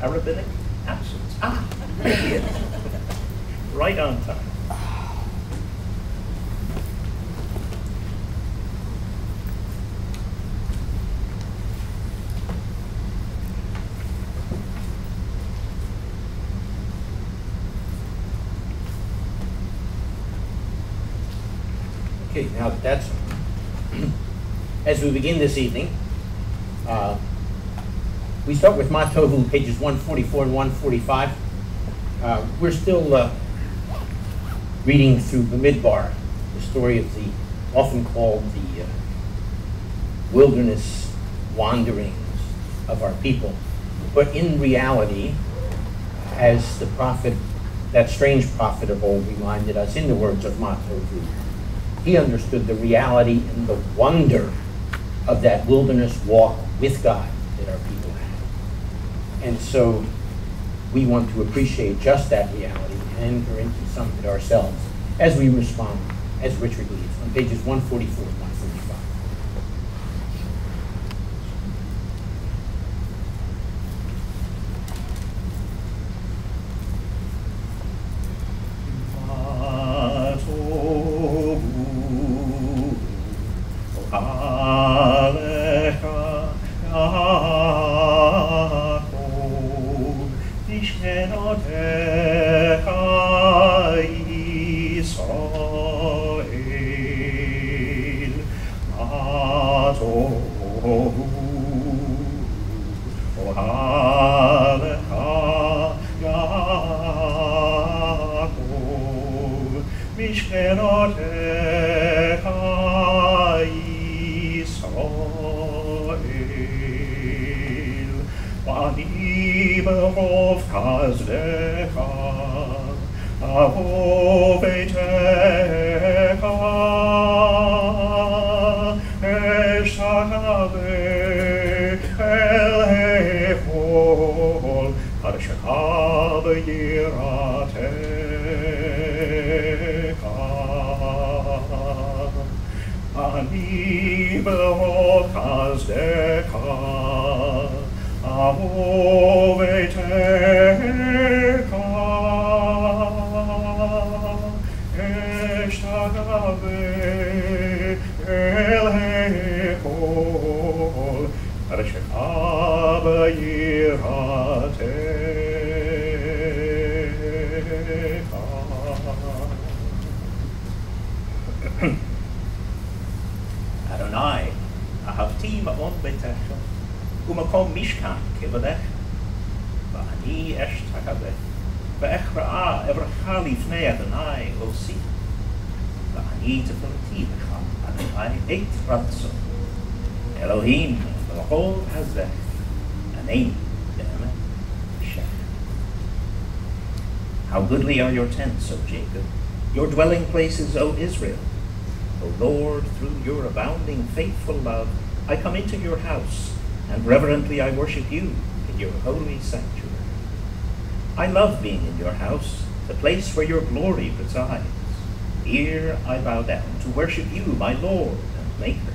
A rabbinic absence. Ah, there he is. Right on time. Okay, now that's, as we begin this evening, we start with Ma Tohu, pages 144 and 145. We're still reading through Bamidbar, the story of the, often called the wilderness wanderings of our people. But in reality, as the prophet, that strange prophet of old reminded us in the words of Ma Tohu, he understood the reality and the wonder of that wilderness walk with God that our people had. And so we want to appreciate just that reality and enter into some of it ourselves as we respond, as Richard leads, on pages 144 and 145. Adonai, ahavti ma'on betecha, umakom mishkan kevadech, va'ani esh takaveh, ve'echra'ah evracha lifnei Adonai osi, va'ani tefillati b'cha, Adonai eit ratzo, Elohim v'chol hazeh, anein be'emet shech. How goodly are your tents, O Jacob, your dwelling places, O Israel. O Lord, through your abounding faithful love, I come into your house, and reverently I worship you in your holy sanctuary. I love being in your house, the place where your glory resides. Here I bow down to worship you, my Lord and Maker.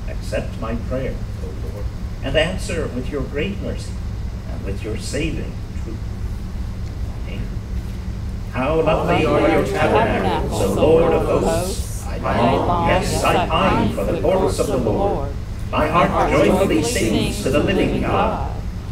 Accept my prayer, O Lord, and answer with your great mercy and with your saving truth. Amen. How lovely are your tabernacles, O Lord of hosts! Yes, I pine for the courts of the Lord. My heart joyfully sings to the living God.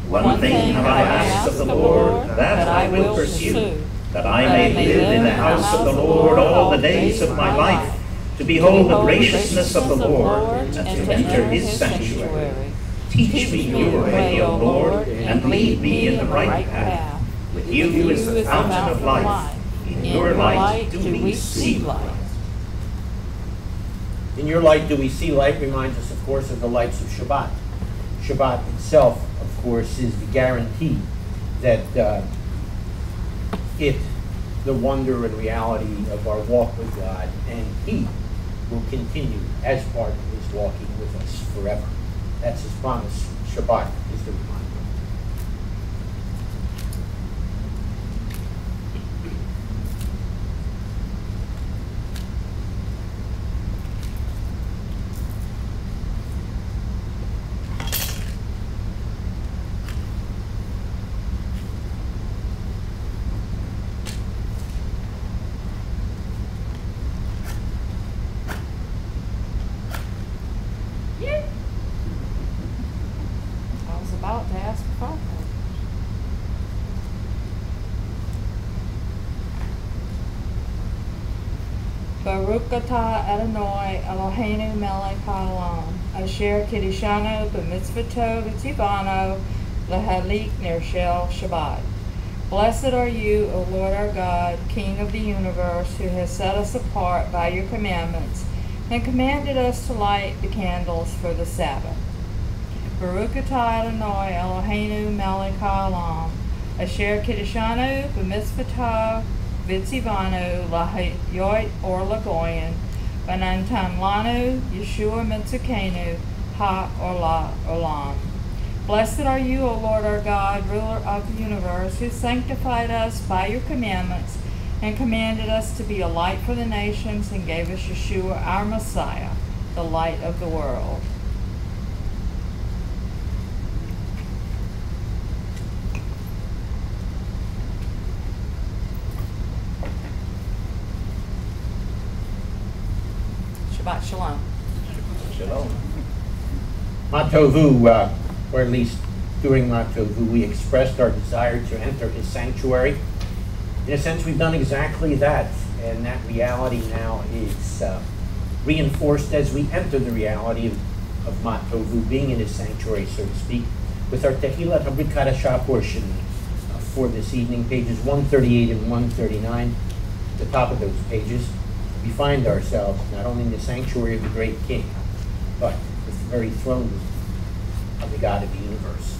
One thing have I asked of the Lord, that I will pursue, that I may live in the house of the Lord all the days of my life, to behold the graciousness of the Lord, and to enter his sanctuary. Teach me your way, O Lord, and lead me in the right path. With you is the fountain of life. In your light do we see light. In your light do we see light reminds us, of course, of the lights of Shabbat. Shabbat itself, of course, is the guarantee that the wonder and reality of our walk with God, and he will continue as part of his walking with us forever. That's his promise. Shabbat is the reminder. Baruch atah Adonai Eloheinu melech haolam, asher kiddushanu b'mitzvoto v'tzivano lahalik ner shel Shabbat. Blessed are you, O Lord our God, King of the universe, who has set us apart by your commandments and commanded us to light the candles for the Sabbath. Baruch atah Adonai Eloheinu melech haolam, asher kiddushanu b'mitzvoto v'tzivanu lahayot or lagoyin, v'natan lanu Yeshua mitzukenu ha ola olam. Blessed are you, O Lord our God, ruler of the universe, who sanctified us by your commandments and commanded us to be a light for the nations and gave us Yeshua, our Messiah, the light of the world. Shabbat Shalom. Shalom. Matovu, or at least during Matovu, we expressed our desire to enter his sanctuary. In a sense, we've done exactly that, and that reality now is reinforced as we enter the reality of Matovu, being in his sanctuary, so to speak, with our Tehillah Habrit Kadashah portion for this evening, pages 138 and 139. At the top of those pages, we find ourselves not only in the sanctuary of the great King, but with the very throne of the God of the universe.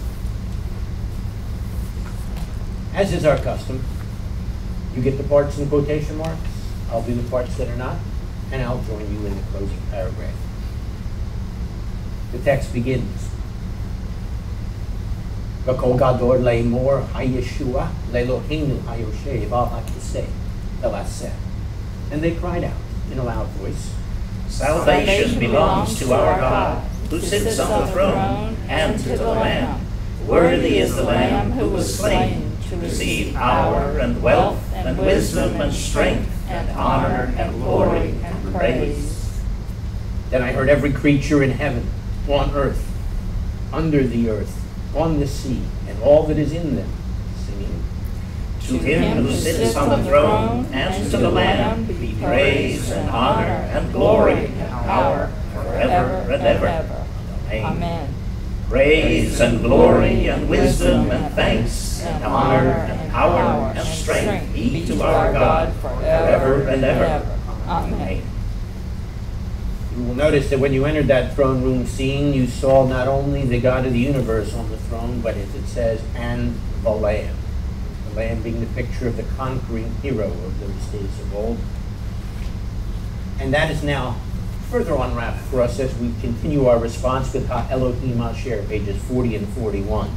As is our custom, you get the parts in quotation marks, I'll do the parts that are not, and I'll join you in the closing paragraph. The text begins, V'kol gadol le'emor ha'yeshua le'Eloheinu ha'yoshev al ha'kiseh ve'laseh. And they cried out in a loud voice, Salvation belongs to our God, who sits on the throne, and to the Lamb. Worthy is the Lamb who was slain to receive power and wealth and wisdom and strength and honor and glory and praise. Then I heard every creature in heaven, on earth, under the earth, on the sea, and all that is in them, singing, To him who sits on the throne and to the Lamb be praise and honor and glory and power forever and ever. Amen. Praise and glory and wisdom and thanks and honor and power and strength be to our God forever and ever. Amen. You will notice that when you entered that throne room scene, you saw not only the God of the universe on the throne, but as it says, and the Lamb. The Lamb being the picture of the conquering hero of those days of old. And that is now further unwrapped for us as we continue our response with Ha Elohim Asher, pages 40 and 41.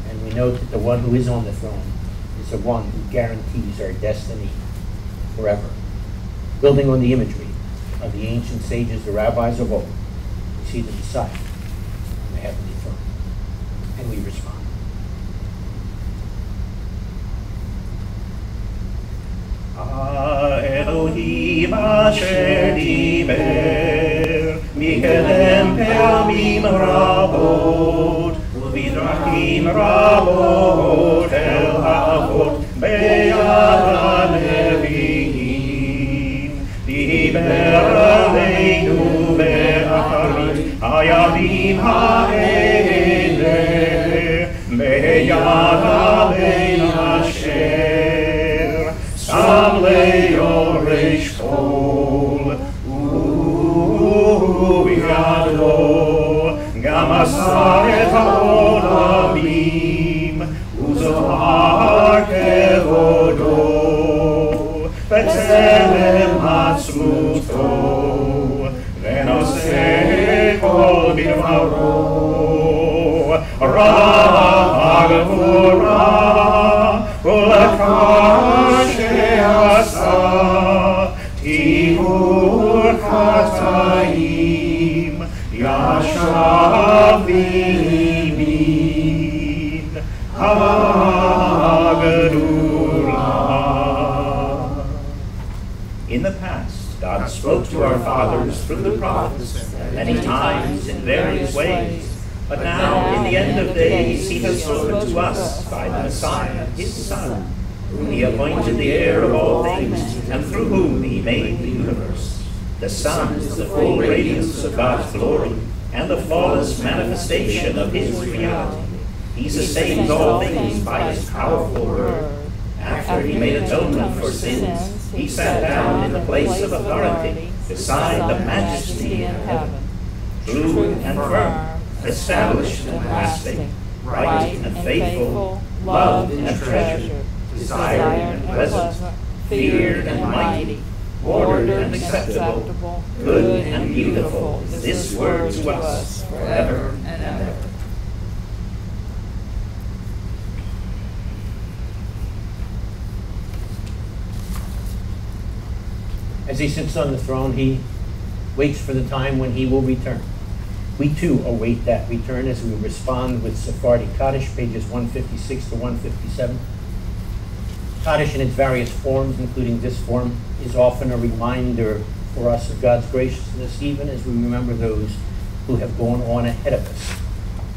And we note that the one who is on the throne is the one who guarantees our destiny forever. Building on the imagery of the ancient sages, the rabbis of old, we see the Messiah on the heavenly throne. And we respond. Elohim asher diber mikdem pe'amim rabot u'vidrachim rabot el ha'avot be'yad ha'nevi'im diber aleinu be'acharit hayamim ha'ele be'yad ha'bein asher Sam le'yoresh kol, u'yado, gam asar et ha'olamim, u'zohar kevodo, b'tzelem atzluto, v'noseh kol b'dvaro, ra'ag v'orah, u'lakar she'asa, tihur chatayim, yashav v'yimin, ha'gedulah. In the past, God spoke to our fathers through the prophets many times in various ways. But now, in the end of days, he has spoken to us by the Messiah, his Son. whom he appointed the heir of all things, and through whom he made the universe. The Son is the full radiance of God's glory, and the flawless manifestation of his reality. He sustains all things by his powerful word. After he made atonement for sins, he sat down in the place of authority, beside the majesty in heaven. True and firm, established and lasting, right and faithful, loved and treasured, desired and pleasant, feared and mighty, ordered and acceptable, good and beautiful is this word to us forever and ever. As he sits on the throne, he waits for the time when he will return. We too await that return as we respond with Sephardic Kaddish, pages 156 to 157. Kaddish in its various forms, including this form, is often a reminder for us of God's graciousness, even as we remember those who have gone on ahead of us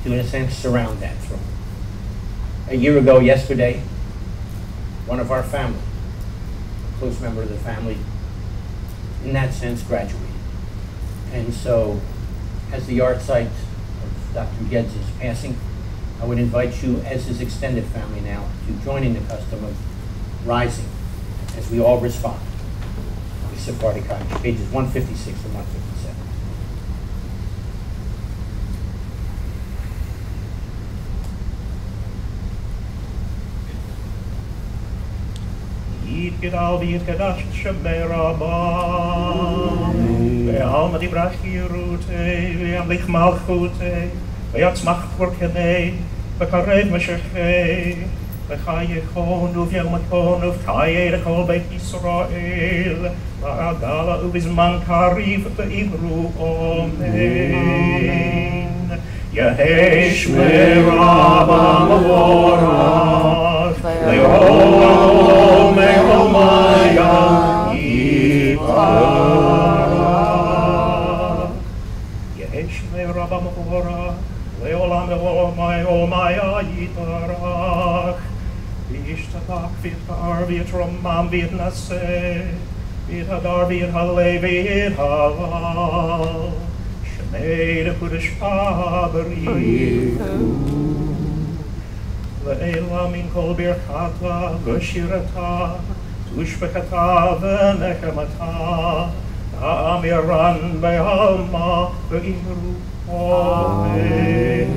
to, in a sense, surround that throne. A year ago yesterday, one of our family, a close member of the family, in that sense, graduated. And so, as the art site of Dr. Geddes' passing, I would invite you, as his extended family now, to join in the custom of rising as we all respond to Sephardic Kaddish, pages 156 and 157. יתגדל ויתקדש שמי רבם, ועלמא דברכי רותי, וימליך מלכותי, ויצמח פורקני, וקרב משכי, וחייכון וביומתון ובחיי לכל בית ישראל, ועגלה ובזמן קריב ואמרו אמן. יהי שמי רבם מבורך, לעולם מעולמיה יתברך. יהי שמי רבם מבורך, לעולם מעולמיה יתברך. וישתבח ויתפאר ויתרומם ויתנשא, ויתהדר ויתהלל ויתהלל, שמי לקודשא בריחו. לעילה מן כל ברכתה ושירתה, תושבחתה ונחמתה, תאמירן בעלמא ואמרו אמן.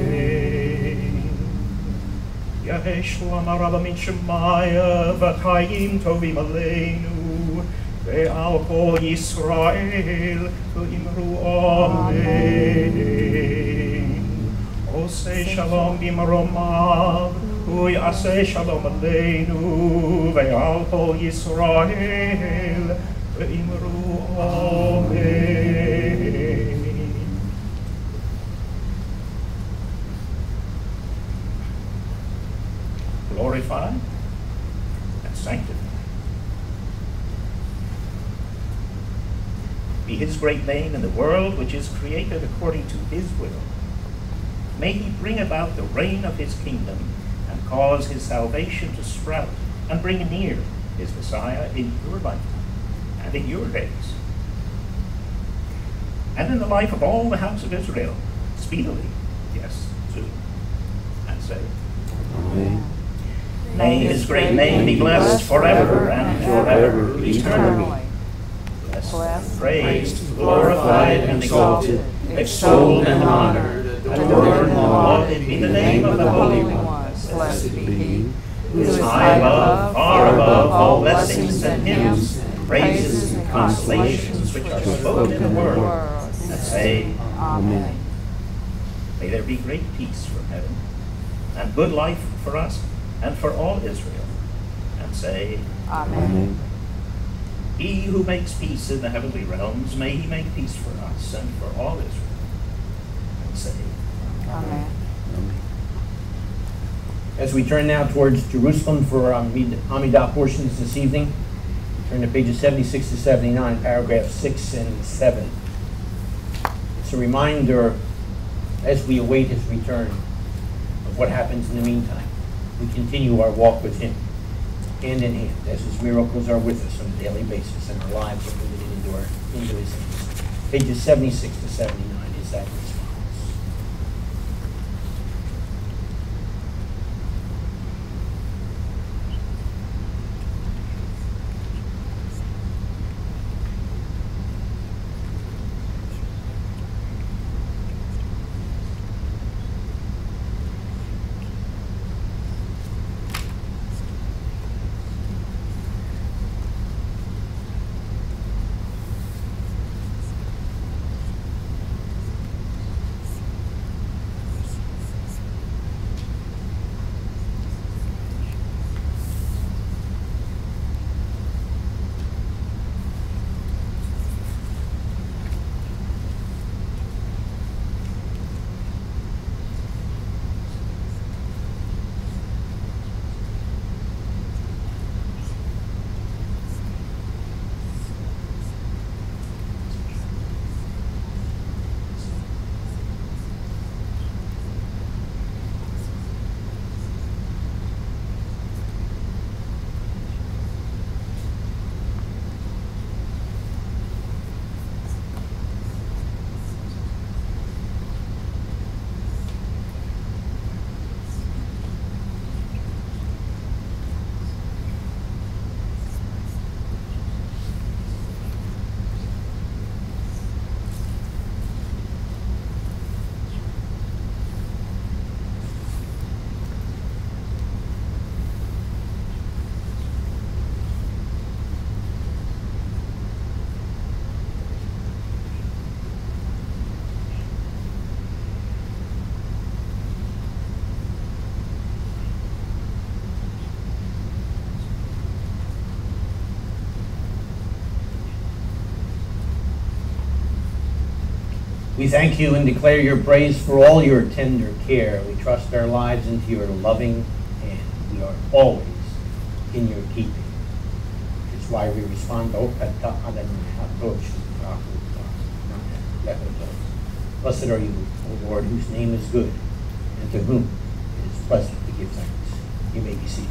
יהי שלום הרבה מן שמיה וחיים טובים עלינו ועל כל ישראל ואמרו אמן. עושה שלום במרומיו ויעשה שלום עלינו ועל כל ישראל ואמרו אמן. Glorify and sanctify be his great name in the world which is created according to his will. May he bring about the reign of his kingdom and cause his salvation to sprout and bring near his Messiah in your lifetime and in your days and in the life of all the house of Israel, speedily, yes, soon, and say, Amen. May his great name be blessed forever and forever, eternally. Blessed, praised, glorified, and exalted, extolled and honored, adored and lauded be the name of the Holy One. Blessed be he, who is high above, far above all blessings and hymns, praises and consolations which are spoken in the world, and say, Amen. May there be great peace from heaven, and good life for us, and for all Israel, and say, Amen. He who makes peace in the heavenly realms, may he make peace for us and for all Israel, and say, Amen. As we turn now towards Jerusalem for our Amidah portions this evening, turn to pages 76 to 79, paragraphs 6 and 7. It's a reminder, as we await his return, of what happens in the meantime. We continue our walk with him. hand in hand, as his miracles are with us on a daily basis, and our lives are committed into his hands. Pages 76 to 79 is that response. We thank you and declare your praise for all your tender care. We trust our lives into your loving hand. We are always in your keeping. It's why we respond, blessed are you, O Lord, whose name is good, and to whom it is pleasant to give thanks. You may be seated.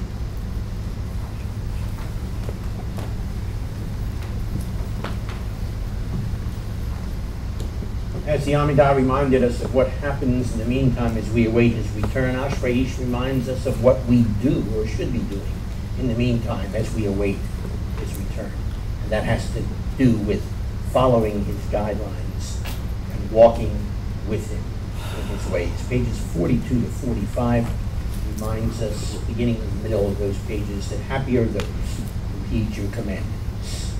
As the Amidah reminded us of what happens in the meantime as we await his return, Ashreish reminds us of what we do or should be doing in the meantime as we await his return. And that has to do with following his guidelines and walking with him in his ways. Pages 42 to 45 reminds us, beginning in the middle of those pages, that happy are those who heed your commandments.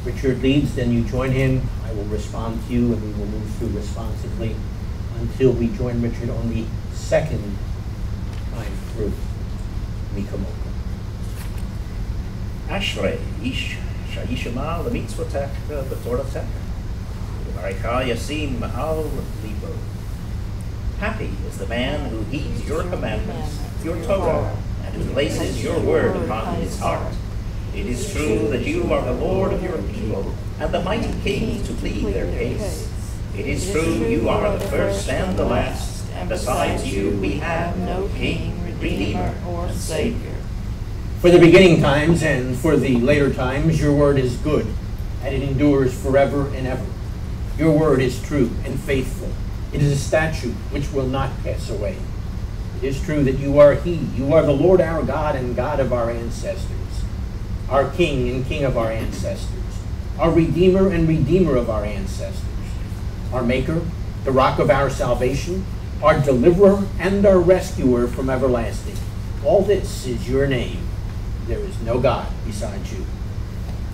Richard leads, then you join him. I will respond to you, and we will move through responsively until we join Richard on the second time through Mikamoka. Ashrei ish shayishama lemitzvotech b'toratech v'varecha yasim al libo. Happy is the man who heeds your commandments, your Torah, and who places your word upon his heart. It is true that you are the Lord of your people, and the mighty kings to plead their case. It is true you are the first and the last, and besides you we have no king, redeemer, or savior. For the beginning times and for the later times, your word is good, and it endures forever and ever. Your word is true and faithful. It is a statute which will not pass away. It is true that you are he. You are the Lord our God and God of our ancestors, our King and King of our ancestors, our Redeemer and Redeemer of our ancestors, our Maker, the Rock of our salvation, our Deliverer and our Rescuer from everlasting. All this is your name. There is no God besides you.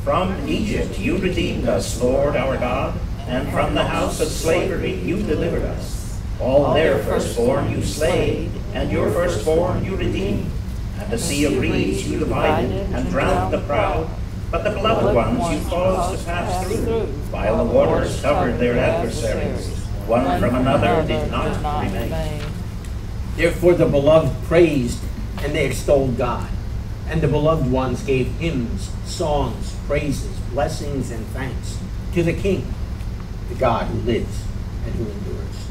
From Egypt you redeemed us, Lord our God, and from the house of slavery you delivered us. All their firstborn you slayed, and your firstborn you redeemed. And the sea of reeds you divided, and drowned the proud. But the beloved ones you caused to pass through, while the waters covered their adversaries. One from another did not remain. Therefore the beloved praised, and they extolled God. And the beloved ones gave hymns, songs, praises, blessings, and thanks to the King, the God who lives and who endures.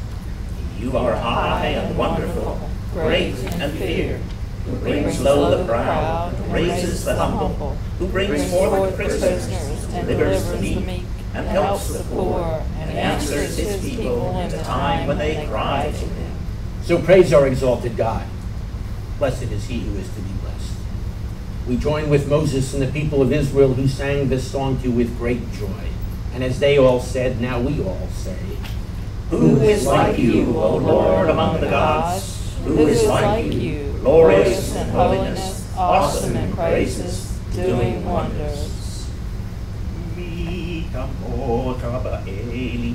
You are high and wonderful, great and feared. who brings low the proud, who raises the humble, who brings forth prisoners, and delivers the meek, and helps the poor, and answers his people in the time when they cry to him. So praise our exalted God. Blessed is he who is to be blessed. We join with Moses and the people of Israel who sang this song to you with great joy. And as they all said, now we all say, Who is like you, O Lord, among the gods? Who is like you, glorious in holiness, awesome in praises, doing wonders?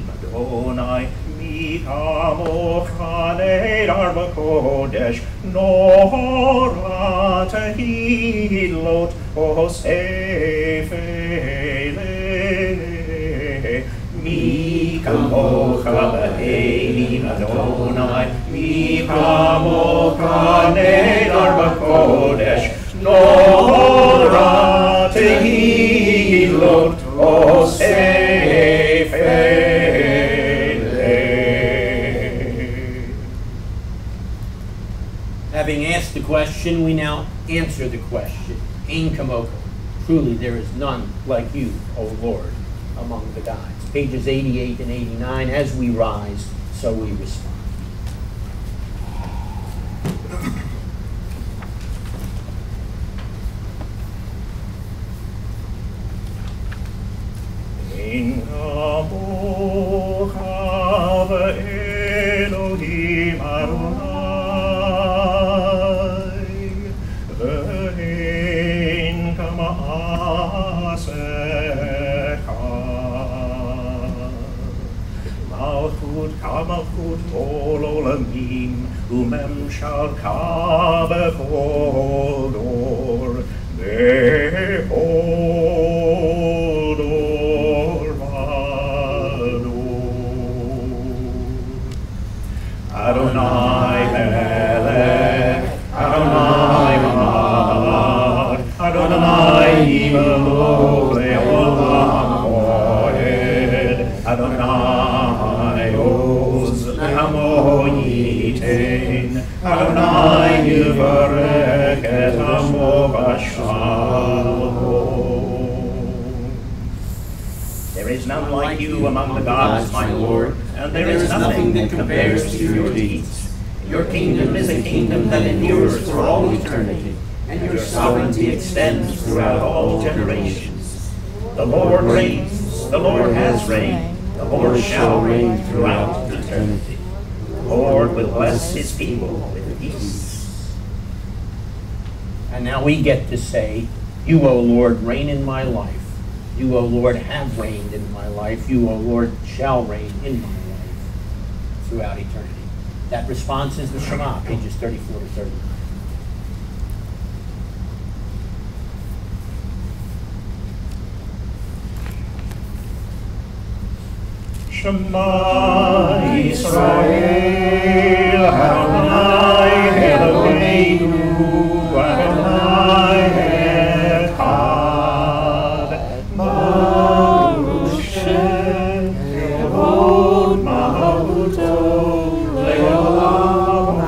Madonai, Mikamo Kane Arba Kodesh, Nora Tehilot Osefele, Mikamo Kane Madonai, Mikamo Kane Arba Kodesh, Nora Tehilot Having asked the question, we now answer the question. Ein kamoko. Truly there is none like you, O Lord, among the gods. Pages 88 and 89. As we rise, so we respond. In Kamo Chava Elohim Adonai, Ve'in Kama Asecha, Malchut Kamalchut Kol Olamim, Umem Shal Kabechol Dor, Behold, Adonai Melech, Adonai Malach, Adonai Melech Leolam Moed, Adonai Oz Amo Yitein, Adonai Yivarech et Amo Bashalom. There is none like you among the gods, my Lord, and there is nothing that compares to your deeds. Your kingdom is a kingdom that endures for all eternity, and your sovereignty extends throughout all generations. The Lord reigns, the Lord has reigned, the Lord shall reign throughout eternity. The Lord will bless his people with peace. And now we get to say, you, O Lord, reign in my life. You, O Lord, have reigned in my life. You, O Lord, shall reign in my life throughout eternity. That response is the Shema, pages 34 to 39. Shema Yisrael, Adonai Eloheinu, Adonai Echad, Baruch Shem Kevod Malchuto Leolam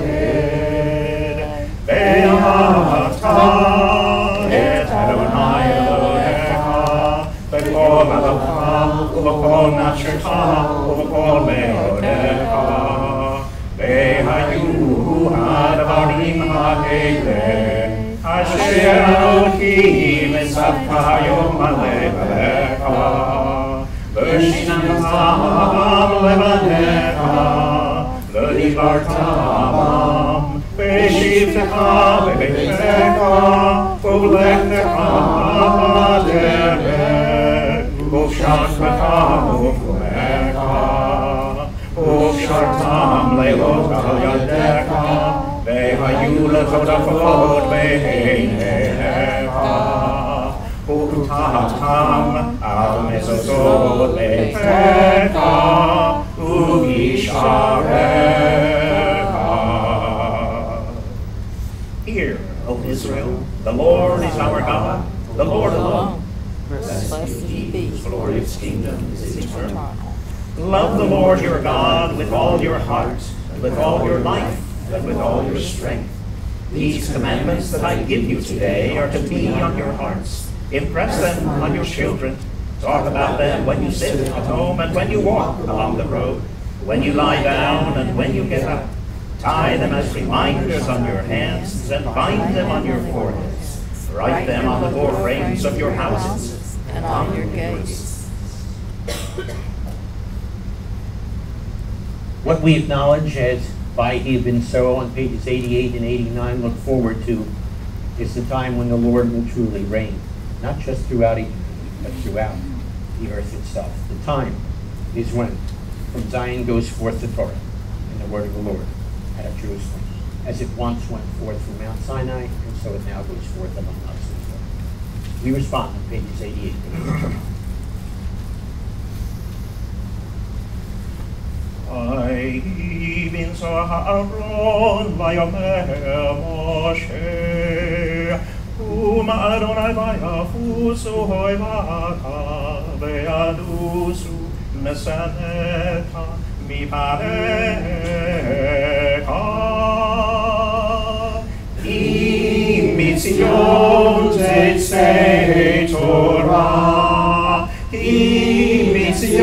Vaed, Ve'ahavta et Adonai Elohecha b'kol alavcha ובכל נפשך ובכל מאודיך, והיו הדברים האלה אשר אלוהים מצווך היום לבניך, ושננתם לבניך, ודיברת בם, בשבתך בביתך, ובלכתך בדרך, ובשעתך ובפועלך, ובשרתם לילות על ידיך, והיו לטוטפות בעיניך, וכתבתם על מזוזות ביתך ובשעריך. Hear, O Israel, the Lord is our God, the Lord alone. Blessed he be, His glorious kingdom is eternal. Love the Lord your God with all your heart, and with all your life, and with all your strength. These commandments that I give you today are to be on your hearts. Impress them on your children. Talk about them when you sit at home and when you walk along the road, when you lie down and when you get up. Tie them as reminders on your hands and bind them on your foreheads. Write them on the door frames of your houses and on your gates. What we acknowledge as by he have been so on pages 88 and 89 look forward to is the time when the Lord will truly reign, not just throughout eternity, but throughout the earth itself. The time is when from Zion goes forth the Torah and the word of the Lord out of Jerusalem, as it once went forth from Mount Sinai, and so it now goes forth among us as well. We respond on pages 88 and 89. I bin Saharon vayomer Moshe Adonai vayafusu hoivaka veadusu mesaneta mipareka Imitzion tetzei Torah Imitzion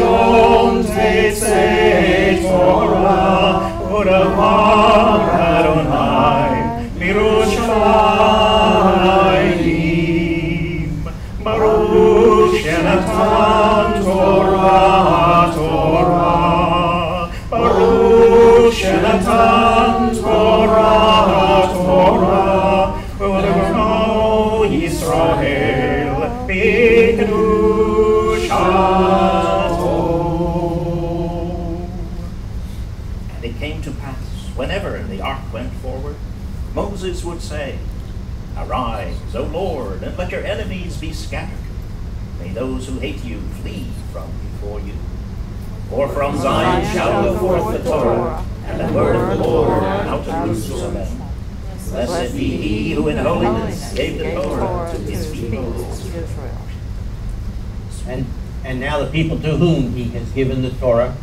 tetzei Torah Odavar Adonai Mirushalayim Baruch Shenatan Torah Torah Baruch Shenatan Torah Torah Odavno Yisrael B'kedushato. And it came to pass, whenever the ark went forward, Moses would say, Arise, O Lord, and let your enemies be scattered. May those who hate you flee from before you. For from Zion shall go forth the Torah, and the word of the Lord out of Jerusalem. Blessed be he who in holiness gave the Torah to his people Israel. And now the people to whom he has given the Torah,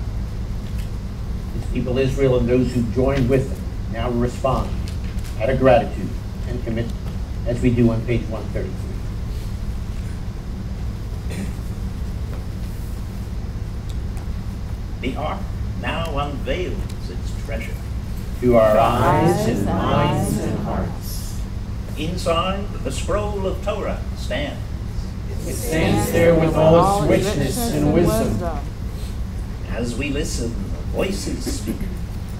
his people Israel and those who joined with him, now respond out of gratitude and commitment, as we do on page 133. The ark now unveils its treasure. To our eyes and minds and hearts. Inside, the scroll of Torah stands. It stands there with all its richness and wisdom. As we listen, voices speak,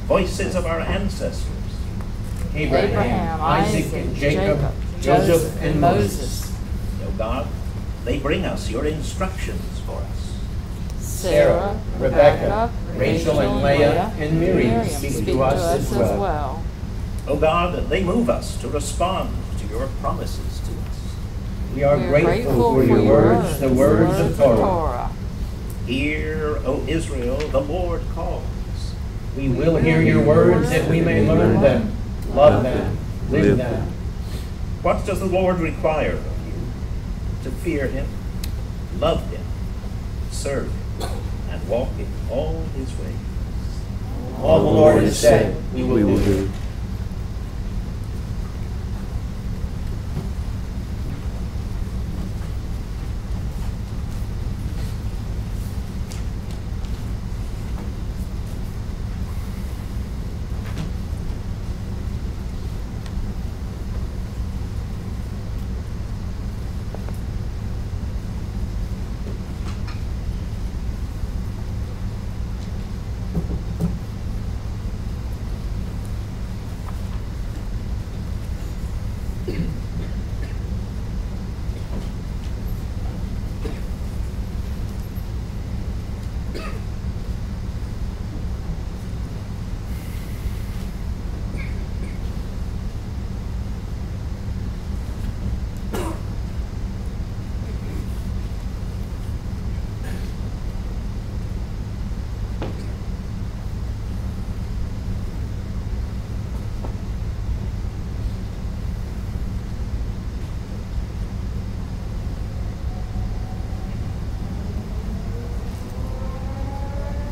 voices of our ancestors. Abraham, Isaac, and Jacob, Joseph, and Moses. O God, they bring us your instructions for us. Sarah, Rebecca, Rachel, and Leah, and Miriam speak to us as well. O God, they move us to respond to your promises to us. We are grateful for your words, the words of Torah. Hear, O Israel, the Lord calls. We will hear your words that we may learn them, love them, live them. What does the Lord require of you? To fear him, love him, serve him, and walk in all his ways. All the Lord has said, we will do.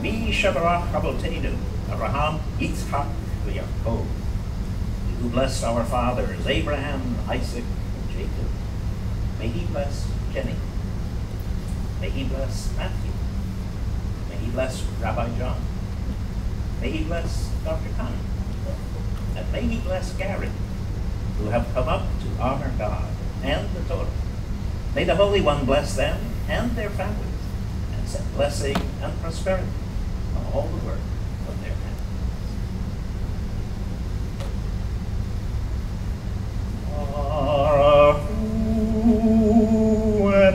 Mi Shabarach Avotenu, Abraham, Yitzchak, Yaakov. who blessed our fathers, Abraham, Isaac, and Jacob. May he bless Jenny. May he bless Matthew. May he bless Rabbi John. May he bless Dr. Connie. And may he bless Gary, who have come up to honor God and the Torah. May the Holy One bless them and their families, and send blessing and prosperity on all the work of their hands.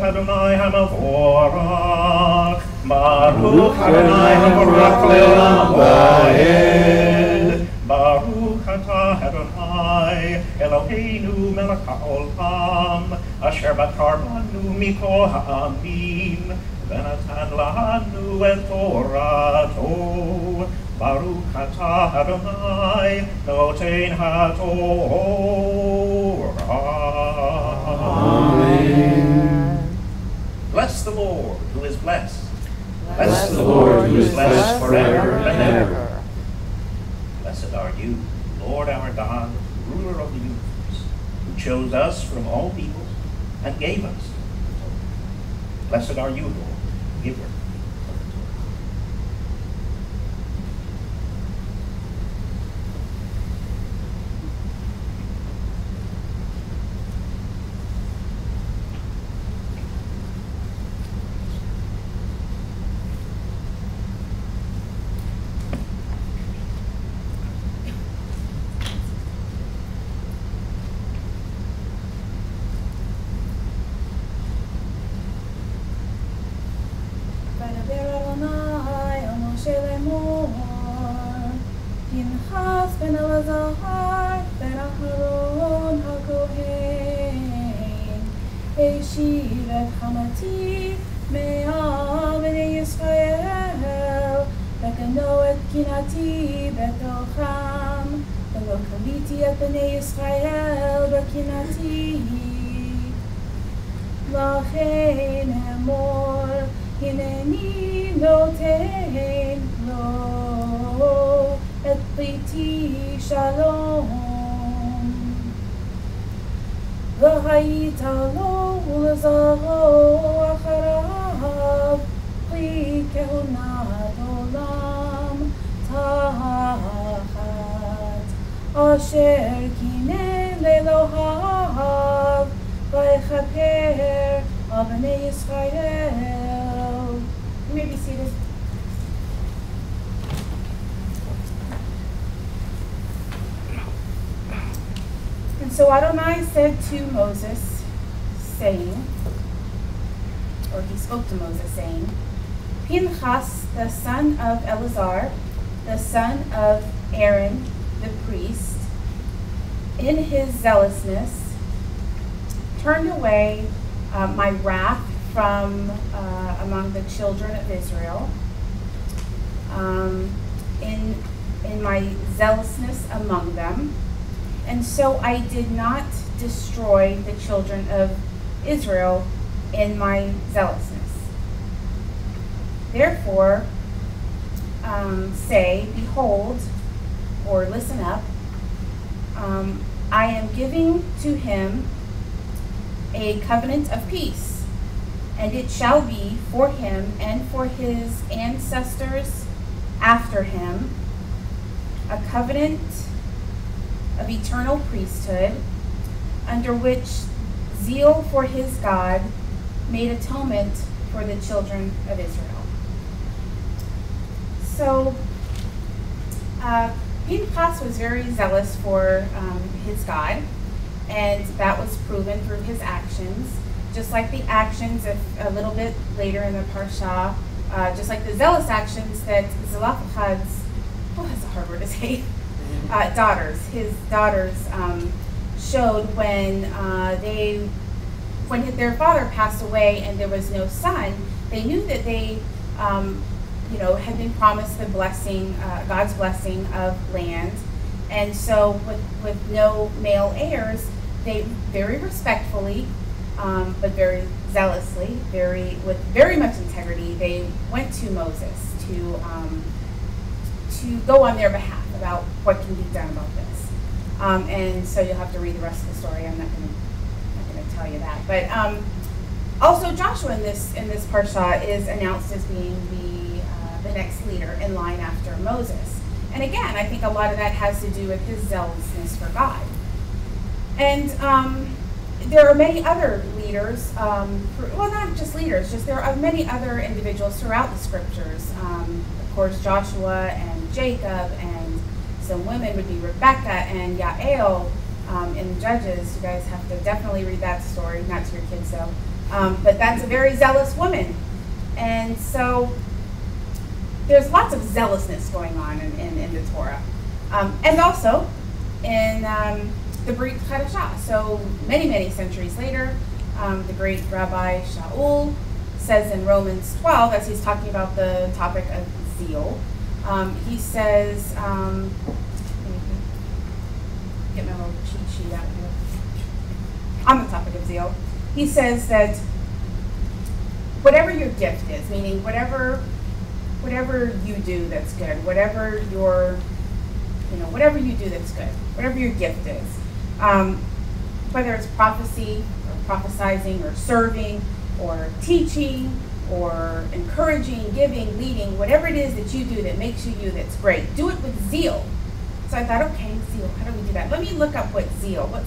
Adonai Hamavorach, Baruch Adonai Hamavorach Le'olam Va'ed, Baruch Atah Adonai, Eloheinu melech haolam, asher bakar banu mikol ha'amim, v'natan lanu et Torato. Baruch Atah Adonai, noten ha'torah. Amen. Bless the Lord, who is blessed. Bless the Lord, who is blessed forever and ever. Blessed are you, Lord our God, ruler of the universe, who chose us from all peoples and gave us the Torah. Blessed are you, Lord, giver of the Torah. Pinchas ben Elazar ben Aharon HaKohen Eshiv et Hamati me'al b'nei Yisrael V'kano et kinati betocham V'lo kaliti et b'nei Yisrael b'kinati Lachen emor hineni noten lo et priti shalom v'hayita lo ulezaro acharav pri kehunat olam tachat asher kineh le'elohav v'echaper al b'nei Yisrael. You may be seated. And so Adonai said to Moses, saying, or he spoke to Moses, saying, Pinchas, the son of Eleazar, the son of Aaron, the priest, in his zealousness, turned away my wrath from among the children of Israel, in my zealousness among them. And so I did not destroy the children of Israel in my zealousness. Therefore, say, behold, or listen up, I am giving to him a covenant of peace, and it shall be for him and for his ancestors after him, a covenant of eternal priesthood, under which zeal for his God made atonement for the children of Israel. So, Pinchas was very zealous for his God, and that was proven through his actions, just like the actions of a little bit later in the Parsha, just like the zealous actions that Zelophehad's, that's a hard word to say, his daughters showed when their father passed away and there was no son. They knew that they had been promised the blessing, God's blessing of land, and so with no male heirs, they very respectfully, but very zealously, with very much integrity, they went to Moses to go on their behalf about what can be done about this. And so you'll have to read the rest of the story. I'm not going to tell you that. But also Joshua in this parsha is announced as being the next leader in line after Moses. And again, I think a lot of that has to do with his zealousness for God. And there are many other leaders, well, not just leaders, just there are many other individuals throughout the scriptures. Of course, Joshua and Jacob, and some women would be Rebecca and Yael in Judges. You guys have to definitely read that story, not to your kids though. But that's a very zealous woman. And so there's lots of zealousness going on in the Torah. And also in the Brit Chadashah. So many centuries later, the great Rabbi Shaul says in Romans 12, as he's talking about the topic of zeal, he says, let me get my little cheat sheet out here. On the topic of zeal, he says that whatever your gift is, meaning whatever you do that's good, whatever you do that's good, whatever your gift is, whether it's prophecy or prophesizing or serving or teaching or encouraging, giving, leading, whatever it is that you do that makes you that's great, do it with zeal. So I thought, okay, zeal, how do we do that? Let me look up what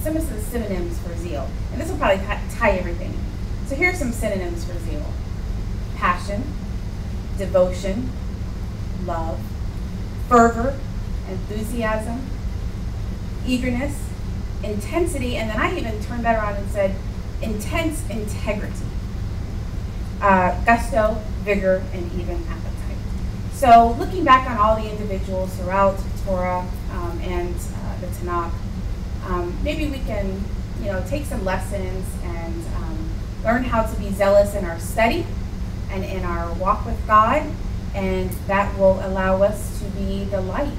some of the synonyms for zeal, and this will probably tie everything in. So here's some synonyms for zeal: passion, devotion, love, fervor, enthusiasm, eagerness, intensity, and then I even turned that around and said intense integrity, gusto, vigor, and even appetite. So looking back on all the individuals throughout Torah and the Tanakh, maybe we can take some lessons and learn how to be zealous in our study and in our walk with God, and that will allow us to be the light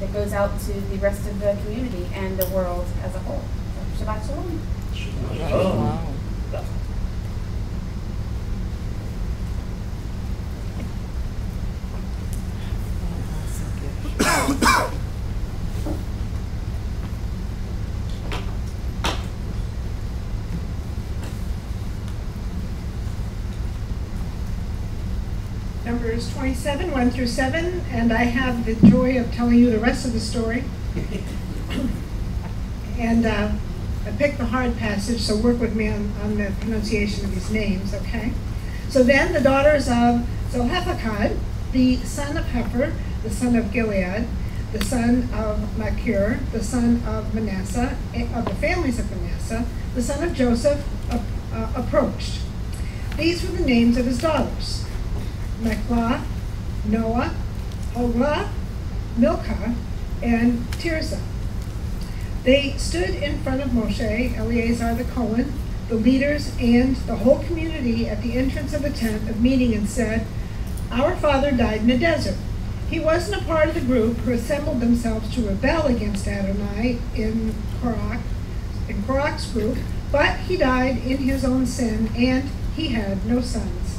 that goes out to the rest of the community and the world as a whole. So, Shabbat Shalom. Shalom. Numbers 27, 1 through 7, and I have the joy of telling you the rest of the story. And I picked the hard passage, so work with me on the pronunciation of these names, okay? So then the daughters of Zelophehad, the son of Hefer, the son of Gilead, the son of Machir, the son of Manasseh, of the families of Manasseh, the son of Joseph, approached. These were the names of his daughters: Mechlah, Noah, Hoglah, Milcah, and Tirzah. They stood in front of Moshe, Eleazar the Cohen, the leaders, and the whole community at the entrance of the tent of meeting and said, "Our father died in the desert. He wasn't a part of the group who assembled themselves to rebel against Adonai in Korach's group, but he died in his own sin, and he had no sons.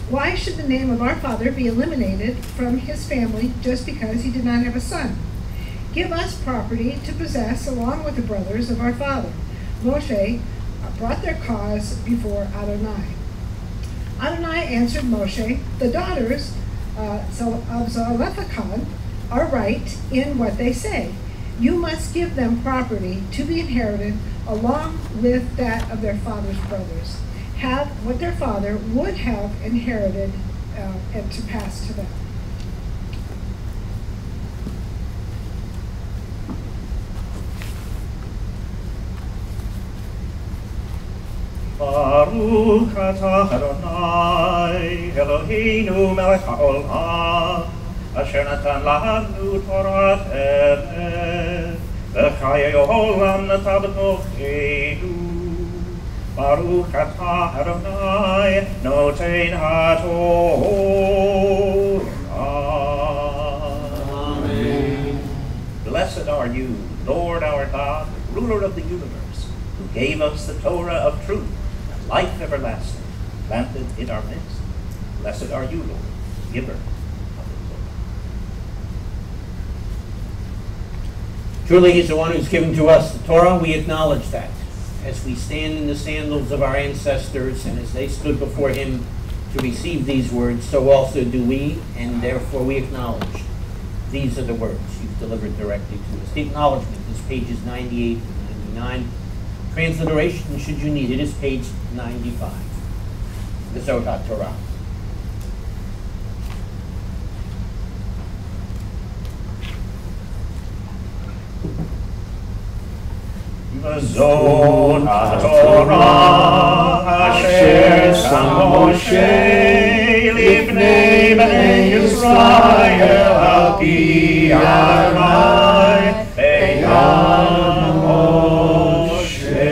Why should the name of our father be eliminated from his family just because he did not have a son? Give us property to possess along with the brothers of our father." Moshe brought their cause before Adonai. Adonai answered Moshe, "The daughters of Zelophehad are right in what they say. You must give them property to be inherited along with that of their father's brothers. Have what their father would have inherited and to pass to them." Baruch atah Adonai Eloheinu melech haolam asher natan lanu Torat emet v'chayei olam nata b'tocheinu. Baruch atah Adonai noten haTorah. Amen. Blessed are you, Lord our God, ruler of the universe, who gave us the Torah of truth, life everlasting, planted in our midst. Blessed are you, Lord, giver of the Truly, He's the one who's given to us the Torah. We acknowledge that. As we stand in the sandals of our ancestors and as they stood before Him to receive these words, so also do we, and therefore we acknowledge these are the words You've delivered directly to us. The acknowledgement is pages 98 and 99. Transliteration, should you need it, is page 95. The Zohar Torah. Zon HaTorah Asher Sam Moshe Lifnei Bnei Yisrael Al Pi Adonai Beyad Moshe.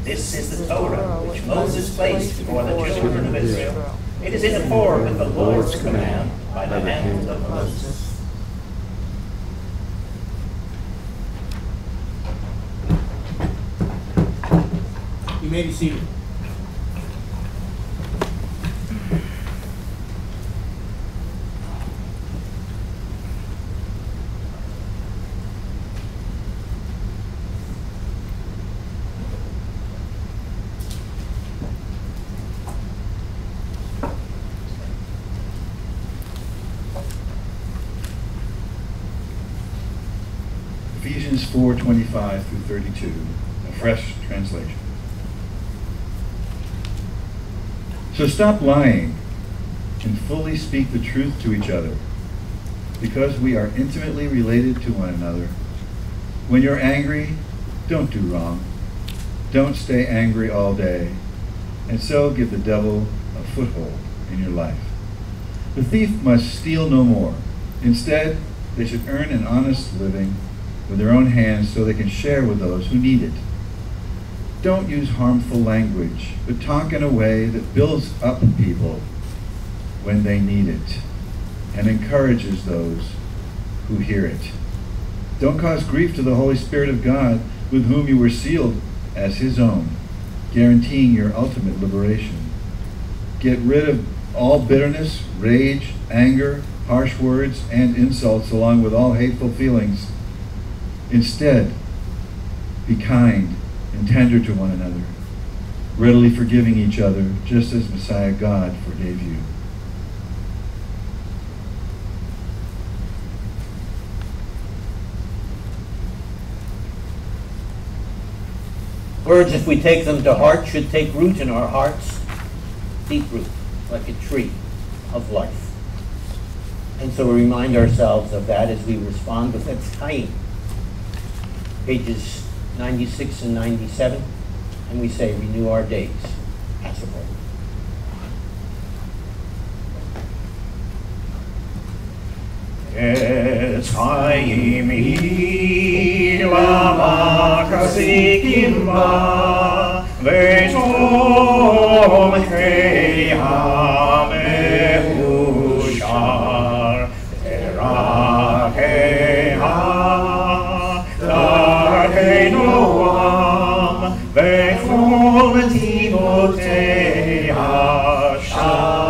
This is the Torah which Moses placed before the children of Israel. It is in accord with the Lord's command by the hand of Moses. You may be seated. Ephesians 4:25 through 32, a fresh translation. So stop lying and fully speak the truth to each other, because we are intimately related to one another. When you're angry, don't do wrong. Don't stay angry all day, and so give the devil a foothold in your life. The thief must steal no more. Instead, they should earn an honest living with their own hands so they can share with those who need it. Don't use harmful language, but talk in a way that builds up people when they need it and encourages those who hear it. Don't cause grief to the Holy Spirit of God, with whom you were sealed as His own, guaranteeing your ultimate liberation. Get rid of all bitterness, rage, anger, harsh words, and insults, along with all hateful feelings. Instead, be kind and tender to one another, readily forgiving each other, just as Messiah God forgave you. Words, if we take them to heart, should take root in our hearts, deep root, like a tree of life. And so we remind ourselves of that as we respond with Etzchaim, pages 96 and 97, and we say, renew our days as of old. Etzchaim lama kasikim ba ve'tom hei ha'mehushar erakei ha'darkei noam ve'chol timotei ha'shalom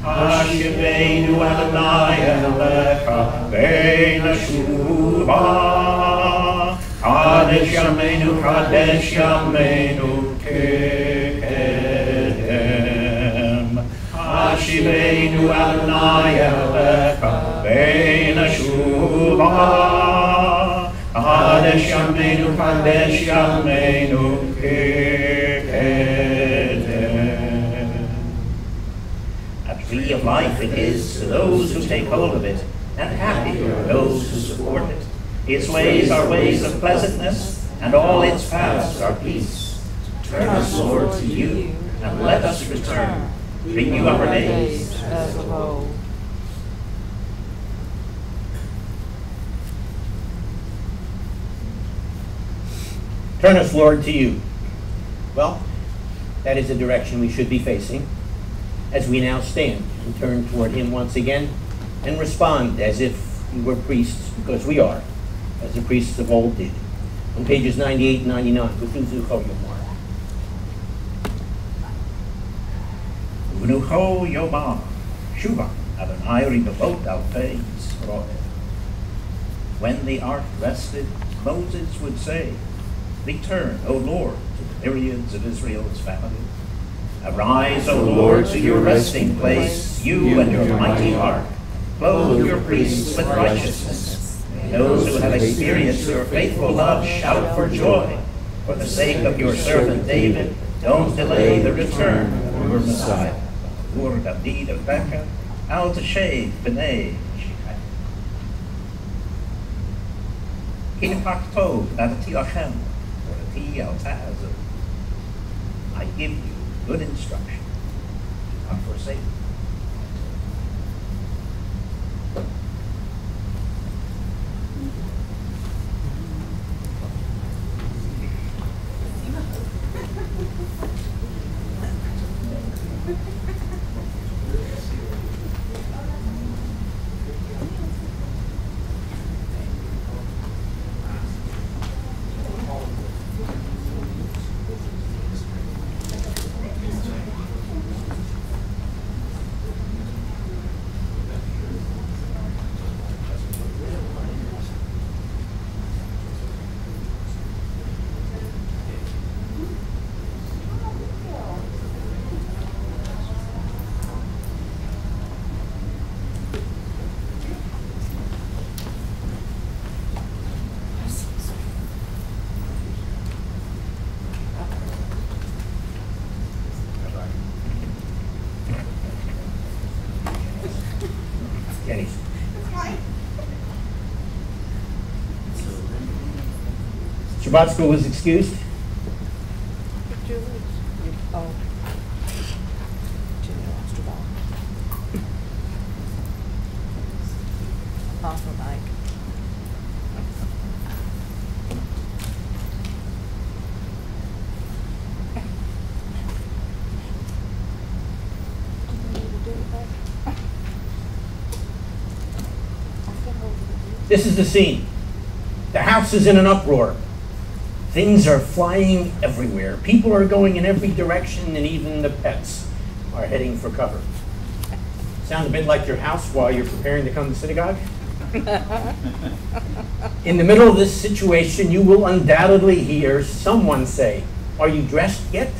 Hashiveinu Adonai Elecha Bein Hashuva Kadesh Yameinu Kadesh Yameinu Kedem Hashiveinu Adonai Elecha Bein Hashuva Kadesh Yameinu Kedem. A tree of life it is to those who take hold of it, and happy are those who support it. Its ways are ways of pleasantness, and all its paths are peace. Turn us, Lord, to you, and let us return. Renew our days as of old. Turn us, Lord, to you. Well, that is the direction we should be facing as we now stand and turn toward Him once again and respond as if we were priests, because we are, as the priests of old did. On pages 98 and 99, Unucho Yomar, Shuva, Adonai ribavot al peis roeh. When the ark rested, Moses would say, Return, O Lord, to the myriads of Israel's family. Arise, O Lord, to your resting place, you and your mighty ark. Clothe your priests with righteousness. May those who have experienced your faithful love shout for joy. For the sake of your servant David, don't delay the return of your Messiah. Ur David of Becca, Al Tashayd B'nai Shechem. Kinepach Tov Adati Achem, Orati Al Ta'azu. I give you good instruction. Do not forsake me. Shabbat school was excused. This is the scene. The house is in an uproar. Things are flying everywhere. People are going in every direction, and even the pets are heading for cover. Sound a bit like your house while you're preparing to come to synagogue? In the middle of this situation, you will undoubtedly hear someone say, "Are you dressed yet?"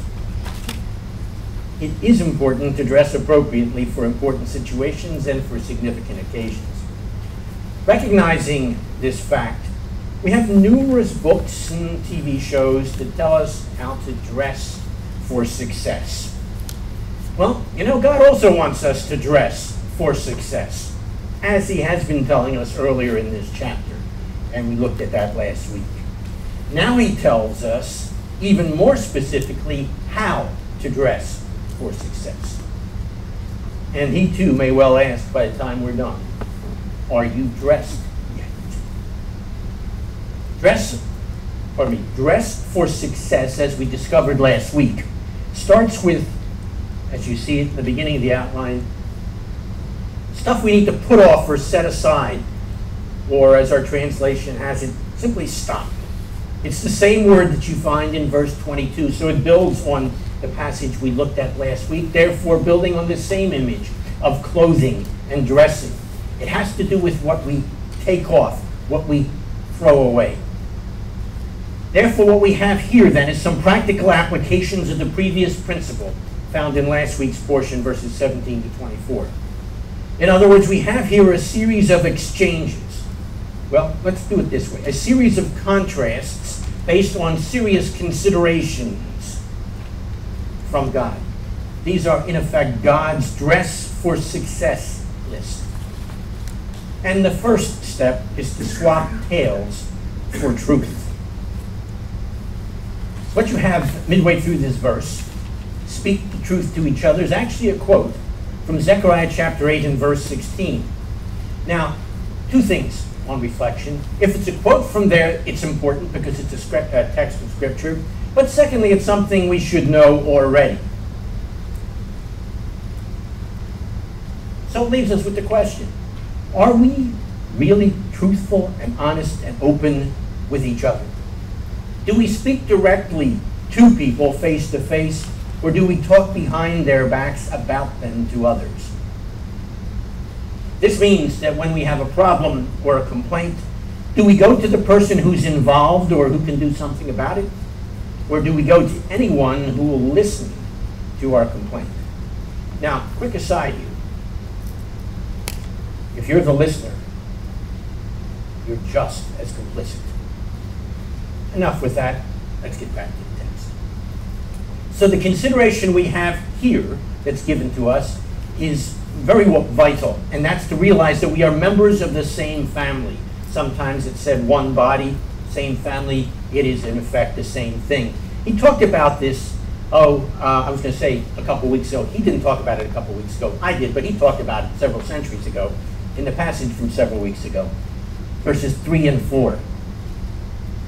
It is important to dress appropriately for important situations and for significant occasions. Recognizing this fact, we have numerous books and TV shows that tell us how to dress for success. Well, you know, God also wants us to dress for success, as he has been telling us earlier in this chapter, and we looked at that last week. Now he tells us, even more specifically, how to dress for success. And he too may well ask by the time we're done, are you dressed yet? Dress for success, as we discovered last week, starts with, as you see at the beginning of the outline, stuff we need to put off or set aside, or as our translation has it, simply stop. It's the same word that you find in verse 22, so it builds on the passage we looked at last week, therefore building on the same image of clothing and dressing. It has to do with what we take off, what we throw away. Therefore, what we have here then is some practical applications of the previous principle found in last week's portion, verses 17 to 24. In other words, we have here a series of exchanges. Well, let's do it this way. A series of contrasts based on serious considerations from God. These are, in effect, God's dress for success list. And the first step is to swap tales for truth. What you have midway through this verse, speak the truth to each other, is actually a quote from Zechariah chapter 8 and verse 16. Now, two things on reflection. If it's a quote from there, it's important because it's a text of Scripture. But secondly, it's something we should know already. So it leaves us with the question, are we really truthful and honest and open with each other? Do we speak directly to people face to face, or do we talk behind their backs about them to others? This means that when we have a problem or a complaint, do we go to the person who's involved or who can do something about it? Or do we go to anyone who will listen to our complaint? Now, quick aside here. If you're the listener, you're just as complicit. Enough with that. Let's get back to the text. So the consideration we have here that's given to us is very vital, and that's to realize that we are members of the same family. Sometimes it's said one body, same family. It is, in effect, the same thing. He talked about this, I was going to say a couple weeks ago. He didn't talk about it a couple weeks ago. I did, but he talked about it several centuries ago in the passage from several weeks ago. Verses 3 and 4.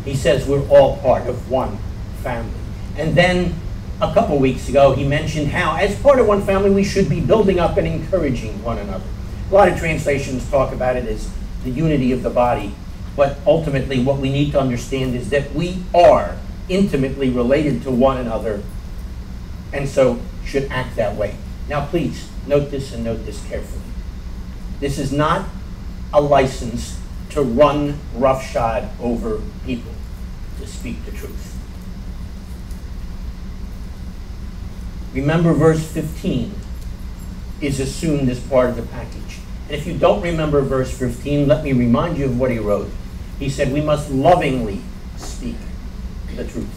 He says we're all part of one family. And then a couple weeks ago, he mentioned how, as part of one family, we should be building up and encouraging one another. A lot of translations talk about it as the unity of the body, but ultimately what we need to understand is that we are intimately related to one another, and so should act that way. Now please, note this and note this carefully. This is not a license to run roughshod over people, to speak the truth. Remember, verse 15 is assumed as part of the package. And if you don't remember verse 15, let me remind you of what he wrote. He said we must lovingly speak the truth.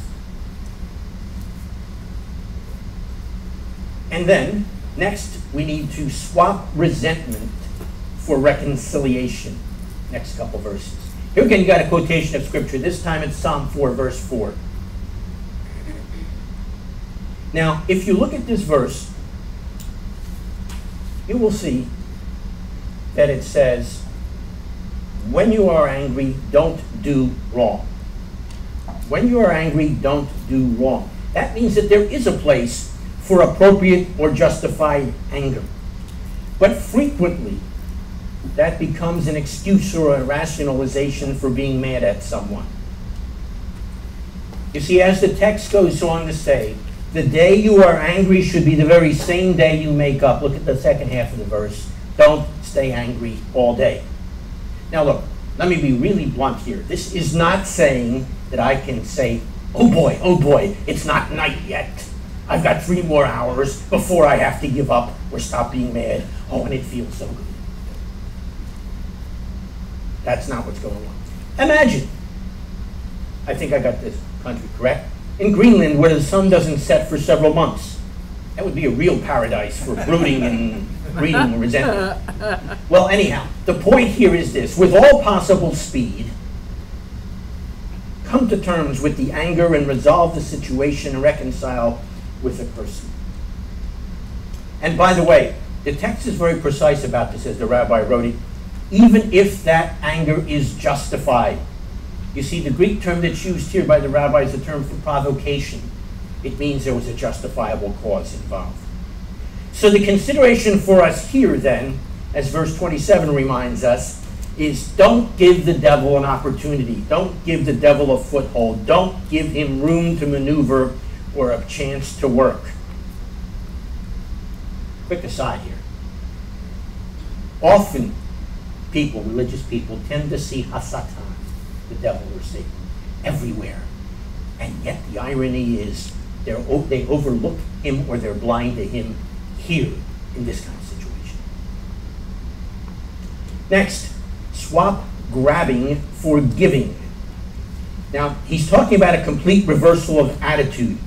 And then, next, we need to swap resentment for reconciliation. Next couple verses. Here again, you got a quotation of Scripture. This time it's Psalm 4, verse 4. Now, if you look at this verse, you will see that it says, when you are angry, don't do wrong. When you are angry, don't do wrong. That means that there is a place for appropriate or justified anger. But frequently, that becomes an excuse or a rationalization for being mad at someone. You see, as the text goes on to say, the day you are angry should be the very same day you make up. Look at the second half of the verse. Don't stay angry all day. Now look, let me be really blunt here. This is not saying that I can say, oh boy, it's not night yet. I've got 3 more hours before I have to give up or stop being mad. Oh, and it feels so good. That's not what's going on. Imagine, I think I got this country correct, in Greenland where the sun doesn't set for several months. That would be a real paradise for brooding and breeding resentment. Well, anyhow, the point here is this. With all possible speed, come to terms with the anger and resolve the situation and reconcile with the person. And by the way, the text is very precise about this, as the rabbi wrote it, even if that anger is justified. You see, the Greek term that's used here by the rabbi is the term for provocation. It means there was a justifiable cause involved. So the consideration for us here then, as verse 27 reminds us, is don't give the devil an opportunity. Don't give the devil a foothold. Don't give him room to maneuver or a chance to work. Quick aside here. Often people, religious people, tend to see Hasatan, the devil or Satan, everywhere. And yet the irony is they overlook him or they're blind to him here in this kind of situation. Next, swap grabbing for giving. Now, he's talking about a complete reversal of attitude,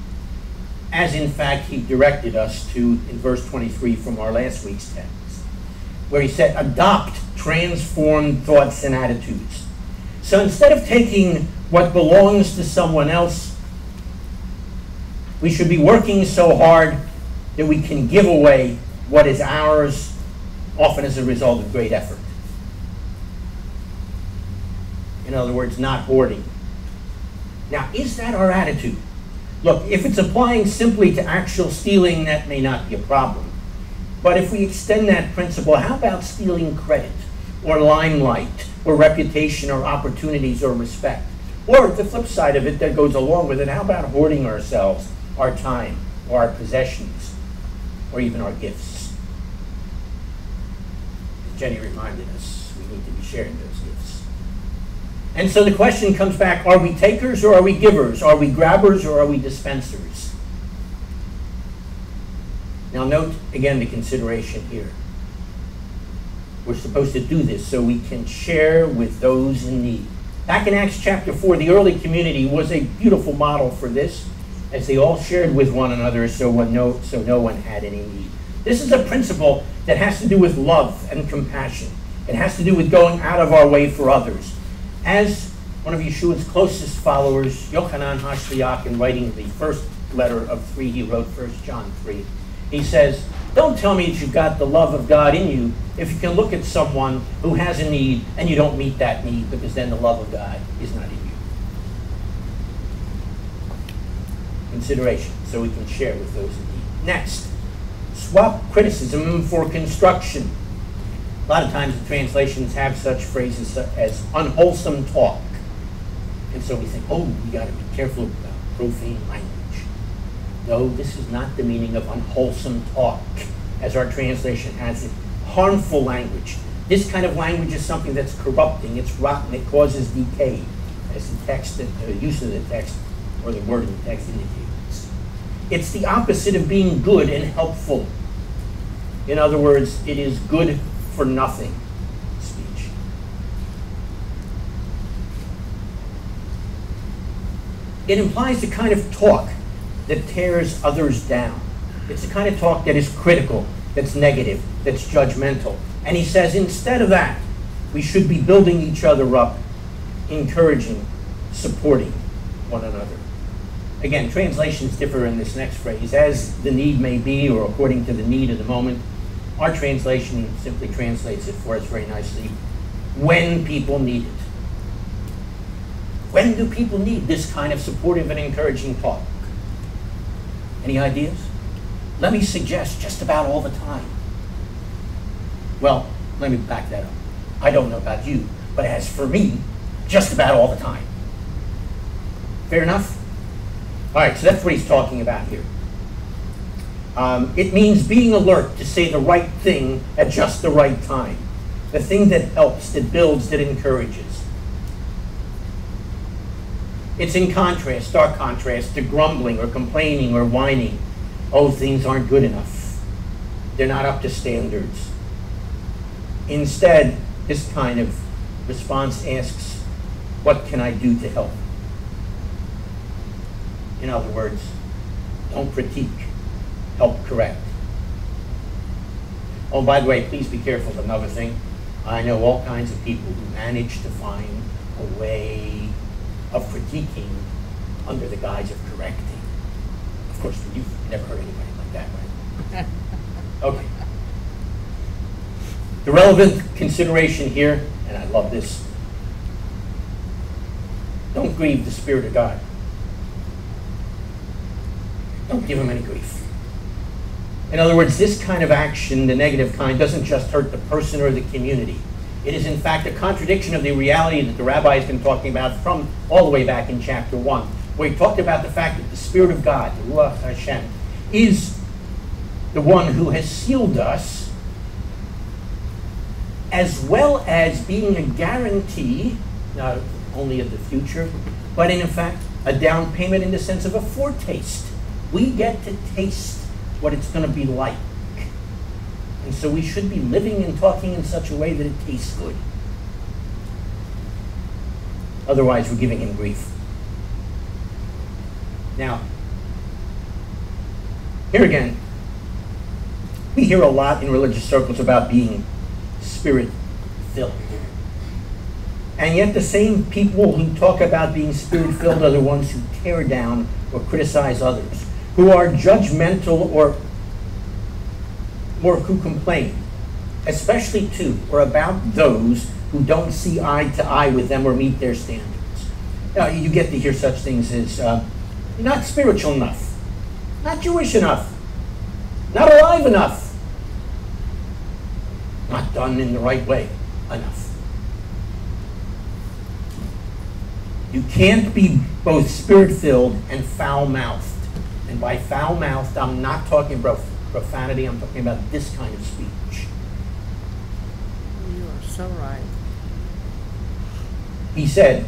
as in fact he directed us to in verse 23 from our last week's text, where he said, adopt transformed thoughts and attitudes. So instead of taking what belongs to someone else, we should be working so hard that we can give away what is ours, often as a result of great effort. In other words, not hoarding. Now, is that our attitude? Look, if it's applying simply to actual stealing, that may not be a problem. But if we extend that principle, how about stealing credit, or limelight, or reputation, or opportunities, or respect? Or the flip side of it that goes along with it, how about hoarding ourselves, our time, or our possessions, or even our gifts? Jenny reminded us, we need to be sharing those gifts. And so the question comes back, are we takers or are we givers? Are we grabbers or are we dispensers? Now note again the consideration here. We're supposed to do this so we can share with those in need. Back in Acts chapter 4, the early community was a beautiful model for this, as they all shared with one another so no one had any need. This is a principle that has to do with love and compassion. It has to do with going out of our way for others. As one of Yeshua's closest followers, Yochanan HaShliach, in writing the first letter of 3, he wrote 1 John 3, he says, don't tell me that you've got the love of God in you if you can look at someone who has a need and you don't meet that need, because then the love of God is not in you. Consideration, so we can share with those in need. Next, swap criticism for construction. A lot of times the translations have such phrases as unwholesome talk. And so we think, oh, we got to be careful about profane language. No, this is not the meaning of unwholesome talk, as our translation has it. Harmful language. This kind of language is something that's corrupting, it's rotten, it causes decay, as the text, the use of the text, or the word in the text indicates. It's the opposite of being good and helpful. In other words, it is good for nothing speech. It implies the kind of talk that tears others down. It's the kind of talk that is critical, that's negative, that's judgmental. And he says instead of that, we should be building each other up, encouraging, supporting one another. Again, translations differ in this next phrase, as the need may be or according to the need of the moment. Our translation simply translates it for us very nicely, when people need it. When do people need this kind of supportive and encouraging talk? Any ideas? Let me suggest just about all the time. Well, let me back that up. I don't know about you, but as for me, just about all the time. Fair enough? All right, so that's what he's talking about here. It means being alert to say the right thing at just the right time. The thing that helps, that builds, that encourages. It's in contrast, stark contrast, to grumbling or complaining or whining. Oh, things aren't good enough. They're not up to standards. Instead, this kind of response asks, what can I do to help? In other words, don't critique, help correct. Oh, by the way, please be careful of another thing. I know all kinds of people who manage to find a way of critiquing under the guise of correcting. Of course, you've never heard anybody like that, right? Okay. The relevant consideration here, and I love this, don't grieve the Spirit of God. Don't give him any grief. In other words, this kind of action, the negative kind, doesn't just hurt the person or the community. It is in fact a contradiction of the reality that the rabbi has been talking about from all the way back in chapter 1, where he talked about the fact that the Spirit of God, the Ruach Hashem, is the one who has sealed us, as well as being a guarantee, not only of the future, but in fact a down payment in the sense of a foretaste. We get to taste what it's going to be like. And so we should be living and talking in such a way that it tastes good. Otherwise, we're giving him grief. Now, here again, we hear a lot in religious circles about being Spirit-filled. And yet the same people who talk about being Spirit-filled are the ones who tear down or criticize others, who are judgmental or who complain, especially to or about those who don't see eye to eye with them or meet their standards. Now, you get to hear such things as, you're not spiritual enough, not Jewish enough, not alive enough, not done in the right way enough. You can't be both Spirit-filled and foul-mouthed. And by foul-mouthed, I'm not talking about profanity, I'm talking about this kind of speech. so right. He said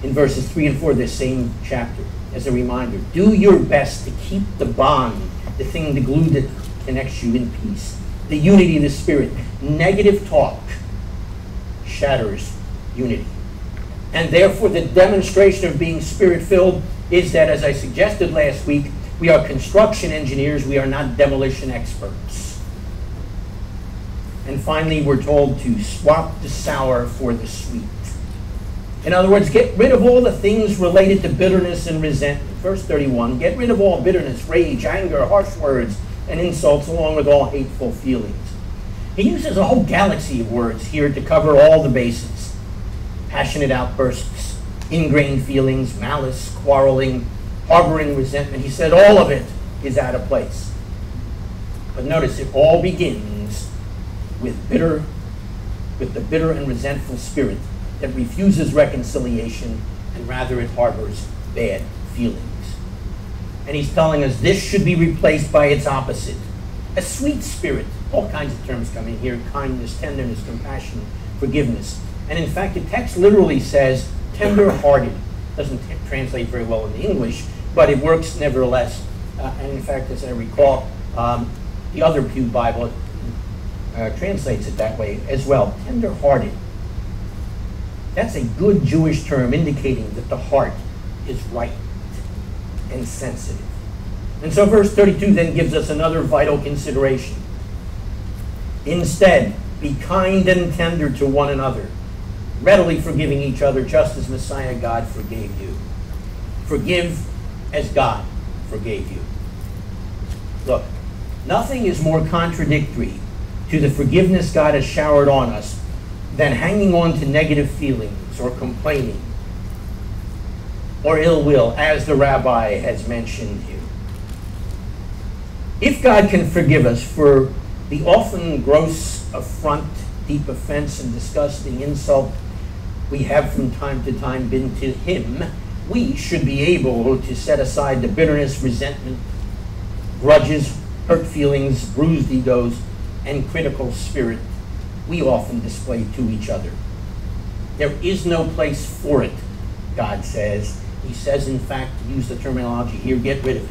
in verses 3 and 4 of this same chapter, as a reminder, do your best to keep the bond, the thing, the glue that connects you, in peace. The unity of the Spirit. Negative talk shatters unity. And therefore the demonstration of being Spirit-filled is that, as I suggested last week, we are construction engineers, we are not demolition experts. And finally, we're told to swap the sour for the sweet. In other words, get rid of all the things related to bitterness and resentment. Verse 31, get rid of all bitterness, rage, anger, harsh words, and insults, along with all hateful feelings. He uses a whole galaxy of words here to cover all the bases. Passionate outbursts, ingrained feelings, malice, quarreling, harboring resentment. He said all of it is out of place. But notice, it all begins with the bitter and resentful spirit that refuses reconciliation, and rather it harbors bad feelings. And he's telling us this should be replaced by its opposite. A sweet spirit. All kinds of terms come in here. Kindness, tenderness, compassion, forgiveness. And in fact, the text literally says tender-hearted. Doesn't translate very well in the English, but it works nevertheless. And in fact, as I recall, the other Pew Bible translates it that way as well. Tender-hearted. That's a good Jewish term indicating that the heart is right and sensitive. And so verse 32 then gives us another vital consideration. Instead, be kind and tender to one another, readily forgiving each other, just as Messiah God forgave you. Forgive as God forgave you. Look, nothing is more contradictory to the forgiveness God has showered on us than hanging on to negative feelings or complaining or ill will, as the rabbi has mentioned here. If God can forgive us for the often gross affront, deep offense, and disgusting insult we have from time to time been to him, we should be able to set aside the bitterness, resentment, grudges, hurt feelings, bruised egos, and critical spirit we often display to each other. There is no place for it, God says. He says, in fact, to use the terminology here, get rid of it.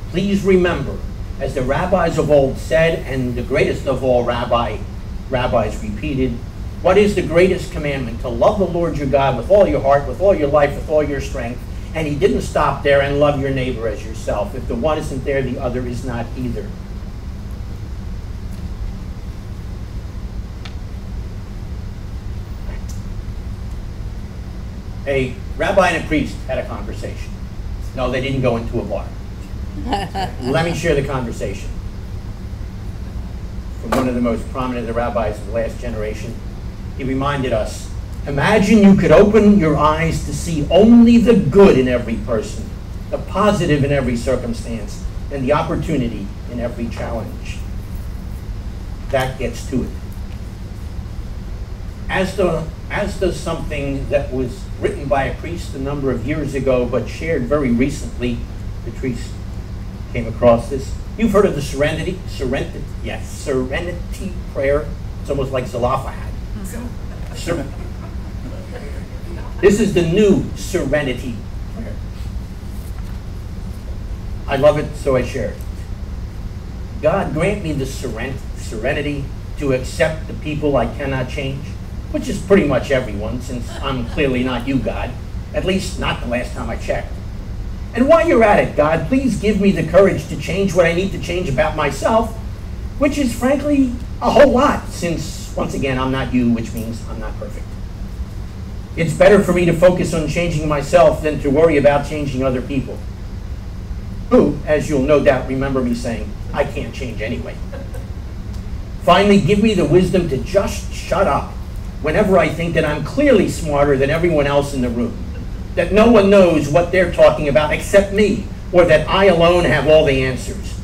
Please remember, as the rabbis of old said, and the greatest of all rabbis repeated, what is the greatest commandment? To love the Lord your God with all your heart, with all your life, with all your strength. And he didn't stop there, and love your neighbor as yourself. If the one isn't there, the other is not either. A rabbi and a priest had a conversation. No, they didn't go into a bar. Let me share the conversation. From one of the most prominent of the rabbis of the last generation, he reminded us, imagine you could open your eyes to see only the good in every person, the positive in every circumstance, and the opportunity in every challenge. That gets to it. As does something that was written by a priest a number of years ago, but shared very recently. Patrice came across this. You've heard of the serenity prayer. It's almost like Zelophehad. This is the new serenity prayer. I love it, so I share it. God, grant me the serenity to accept the people I cannot change, which is pretty much everyone, since I'm clearly not you, God. At least not the last time I checked. And while you're at it, God, please give me the courage to change what I need to change about myself, which is frankly a whole lot, since, once again, I'm not you, which means I'm not perfect. It's better for me to focus on changing myself than to worry about changing other people, who, as you'll no doubt remember me saying, I can't change anyway. Finally, give me the wisdom to just shut up whenever I think that I'm clearly smarter than everyone else in the room, that no one knows what they're talking about except me, or that I alone have all the answers.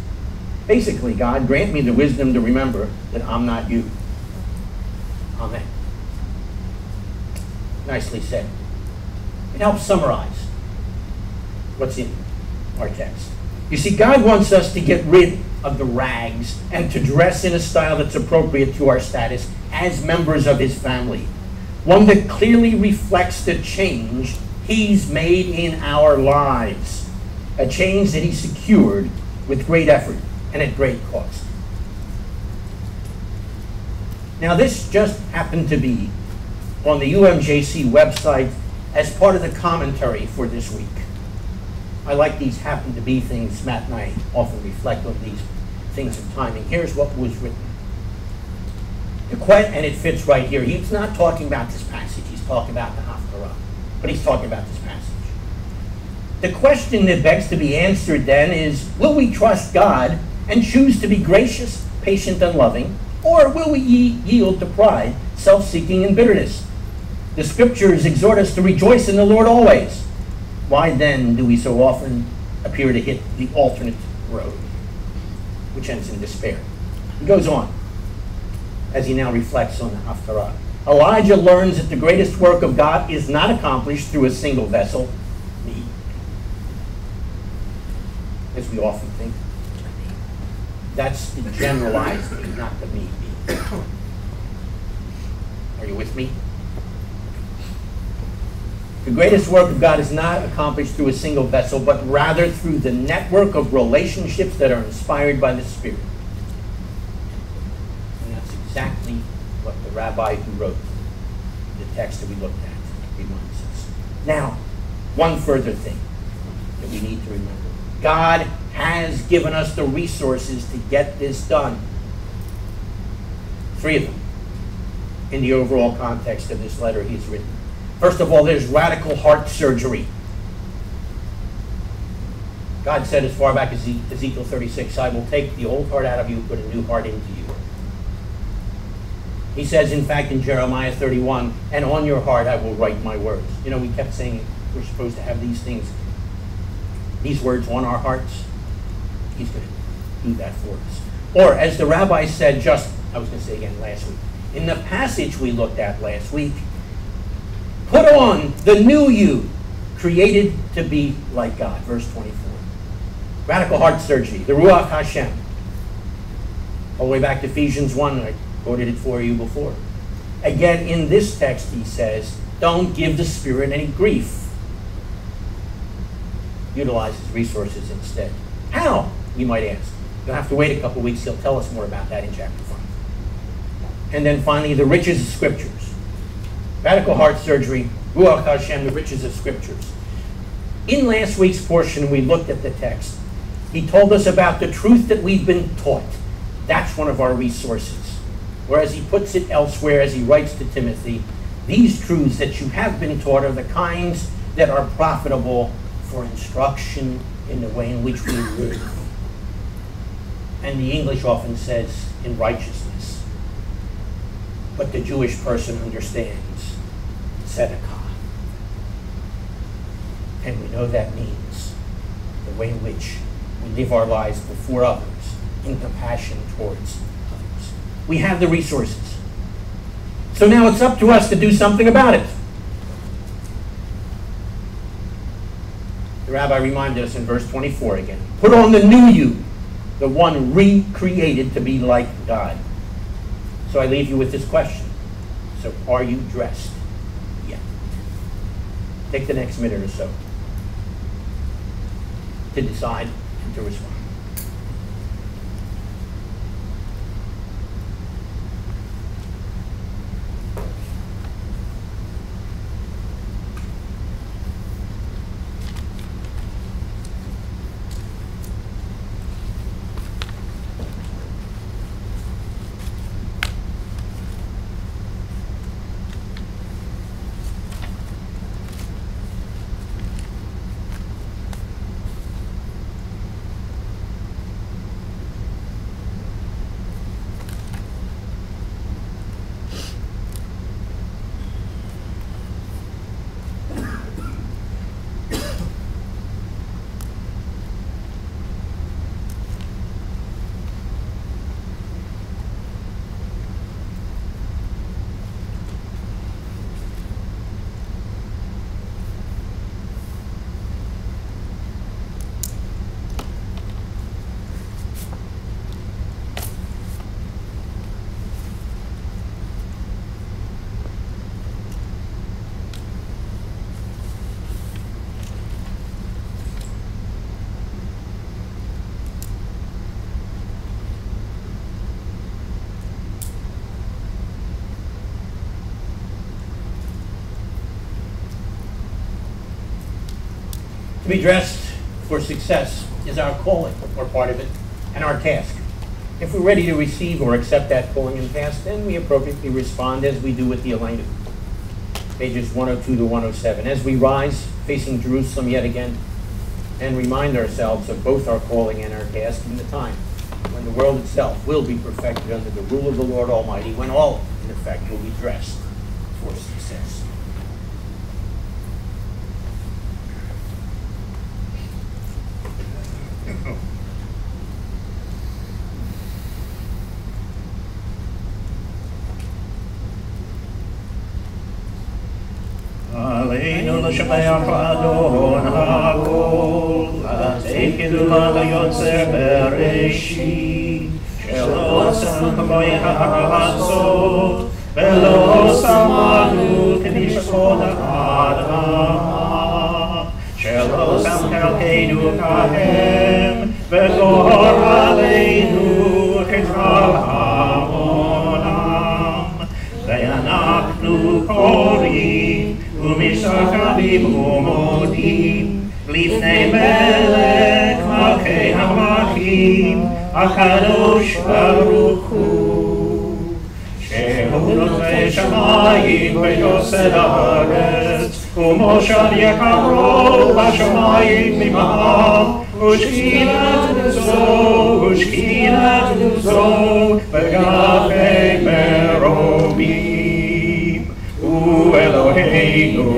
Basically, God, grant me the wisdom to remember that I'm not you. Amen. Nicely said. It helps summarize what's in our text. You see, God wants us to get rid of the rags and to dress in a style that's appropriate to our status, as members of his family. One that clearly reflects the change he's made in our lives. A change that he secured with great effort and at great cost. Now this just happened to be on the UMJC website as part of the commentary for this week. I like these happen to be things. Matt and I often reflect on these things of timing. Here's what was written. And it fits right here. He's not talking about this passage. He's talking about the Haftarah. But he's talking about this passage. The question that begs to be answered then is, will we trust God and choose to be gracious, patient, and loving? Or will we yield to pride, self-seeking, and bitterness? The scriptures exhort us to rejoice in the Lord always. Why then do we so often appear to hit the alternate road, which ends in despair? He goes on, as he now reflects on the Haftarah. Elijah learns that the greatest work of God is not accomplished through a single vessel, me, as we often think. That's the generalized me, not the me. Are you with me? The greatest work of God is not accomplished through a single vessel, but rather through the network of relationships that are inspired by the Spirit. And that's exactly what the rabbi who wrote the text that we looked at reminds us. Now, one further thing that we need to remember. God has given us the resources to get this done. 3 of them in the overall context of this letter he's written. First of all, there's radical heart surgery. God said as far back as Ezekiel 36, I will take the old heart out of you and put a new heart into you. He says, in fact, in Jeremiah 31, and on your heart I will write my words. You know, we kept saying we're supposed to have these things, these words on our hearts. He's going to do that for us. Or, as the rabbi said I was going to say again last week, in the passage we looked at last week, put on the new you, created to be like God. Verse 24. Radical heart surgery, the Ruach Hashem. All the way back to Ephesians 1, I quoted it for you before. Again, in this text, he says, don't give the Spirit any grief. Utilize his resources instead. How, you might ask? You'll have to wait a couple weeks. He'll tell us more about that in chapter 5. And then finally, the riches of Scriptures. Radical heart surgery, Ruach Hashem, the riches of Scriptures. In last week's portion, we looked at the text. He told us about the truth that we've been taught. That's one of our resources. Whereas he puts it elsewhere, as he writes to Timothy, these truths that you have been taught are the kinds that are profitable for instruction in the way in which we live. And the English often says, in righteousness. But the Jewish person understands tzedakah. And we know that means the way in which we live our lives before others in compassion towards others. We have the resources. So now it's up to us to do something about it. The rabbi reminded us in verse 24 again. Put on the new you, the one recreated to be like God. So I leave you with this question. So are you dressed yet? Take the next minute or so to decide and to respond. To be dressed for success is our calling, or part of it, and our task. If we're ready to receive or accept that calling and task, then we appropriately respond as we do with the Elena. Pages 102 to 107. As we rise, facing Jerusalem yet again, and remind ourselves of both our calling and our task in the time when the world itself will be perfected under the rule of the Lord Almighty, when all, in effect, will be dressed for success. Aleinu l'shamayach Adon ha'kol, ha'tekidu l'yotzer bereshit, shelo samkamo ha'atzot, velo samadu k'nishkod ha'adama, shelo samkalkeinu kahem, v'gor aleinu k'tral ha'monam, ve'anachnu korim, Umishakabim umodim, Lifnei melech malchei hamachim, Akadosh Baruch Hu. Shehu notei shamayim v'yosed haaretz, Umoshav yekaro b'shamayim mimah, Ushkilat uzo, v'gafei meromim. Eloheinu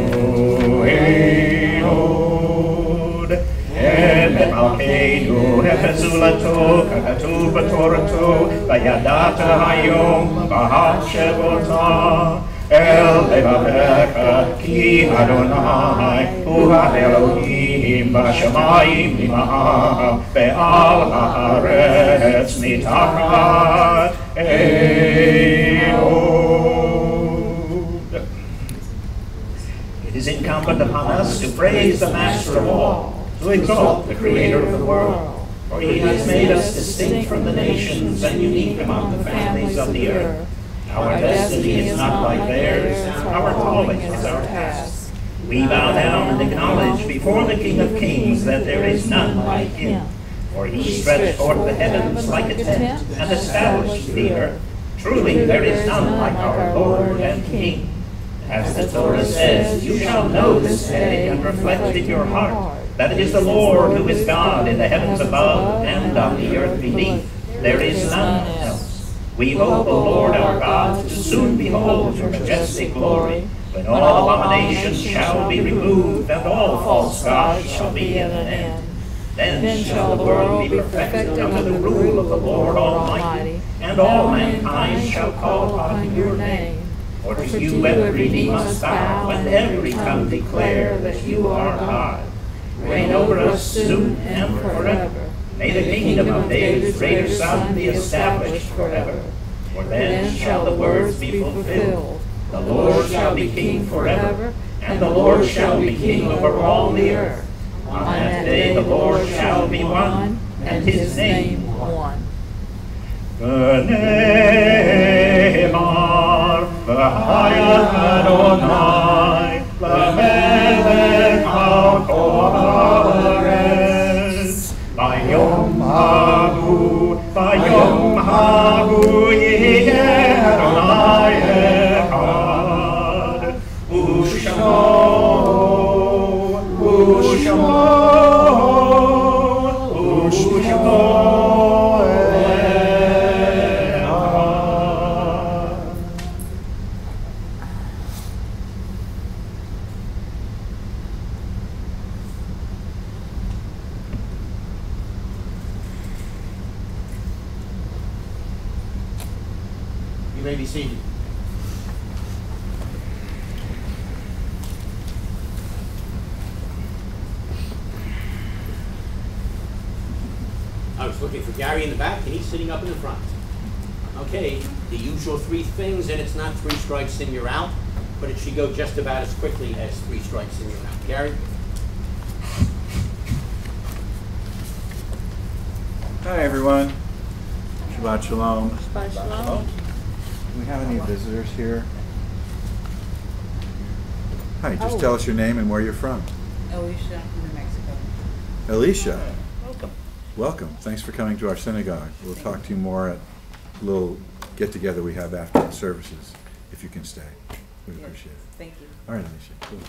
Ehod Emet Malkeinu Hefezulato Kakatuv B'Torato Vayadata Hayom B'Hat Shevota El Levavecha Ki Adonai Hu HaElohim B'Shamayim Nimah Ve'al Haaretz Mitachat Ehod. It is incumbent upon us to praise the Master of all, to exalt the Creator of the world, for He has made us distinct from the nations and unique among the families of the earth. Our destiny is not like theirs, and our calling is our task. We bow down and acknowledge before the King of Kings that there is none like Him, for He stretched forth the heavens like a tent and established the earth. Truly there is none like our Lord and King. As the Torah says, you shall know this day and reflect in your heart that it is the Lord who is God in the heavens above and on the earth beneath. There is none else. We hope, O Lord our God, to soon behold your majestic glory, when all abominations shall be removed and all false gods shall be at an end. Then shall the world be perfected under the rule of the Lord Almighty, and all mankind shall call upon your name. For to you every knee must bow, and every tongue declare that you are God. Reign over us soon and forever. May the kingdom of David's greater Son be established forever. For then shall the words be fulfilled. The Lord shall be king forever, and the Lord shall be king over all the earth. On that day the Lord shall be one, and his name one. V'ne'emar v'hayat Adonai l'melech al kol haaretz v'yom hahu yeh Adonai echad u'shamo You may be seated. I was looking for Gary in the back, and he's sitting up in the front. Okay, the usual three things, and it's not 3 strikes and you're out, but it should go just about as quickly as 3 strikes and you're out. Gary? Hi, everyone. Shabbat Shalom. Shabbat Shalom. Do we have any visitors here? Hi, just tell us your name and where you're from. Alicia from New Mexico. Alicia, Welcome. welcome. Thanks for coming to our synagogue. We'll talk to you more at a little get-together we have after the services, if you can stay. We'd appreciate it. Thank you. All right, Alicia. Cool.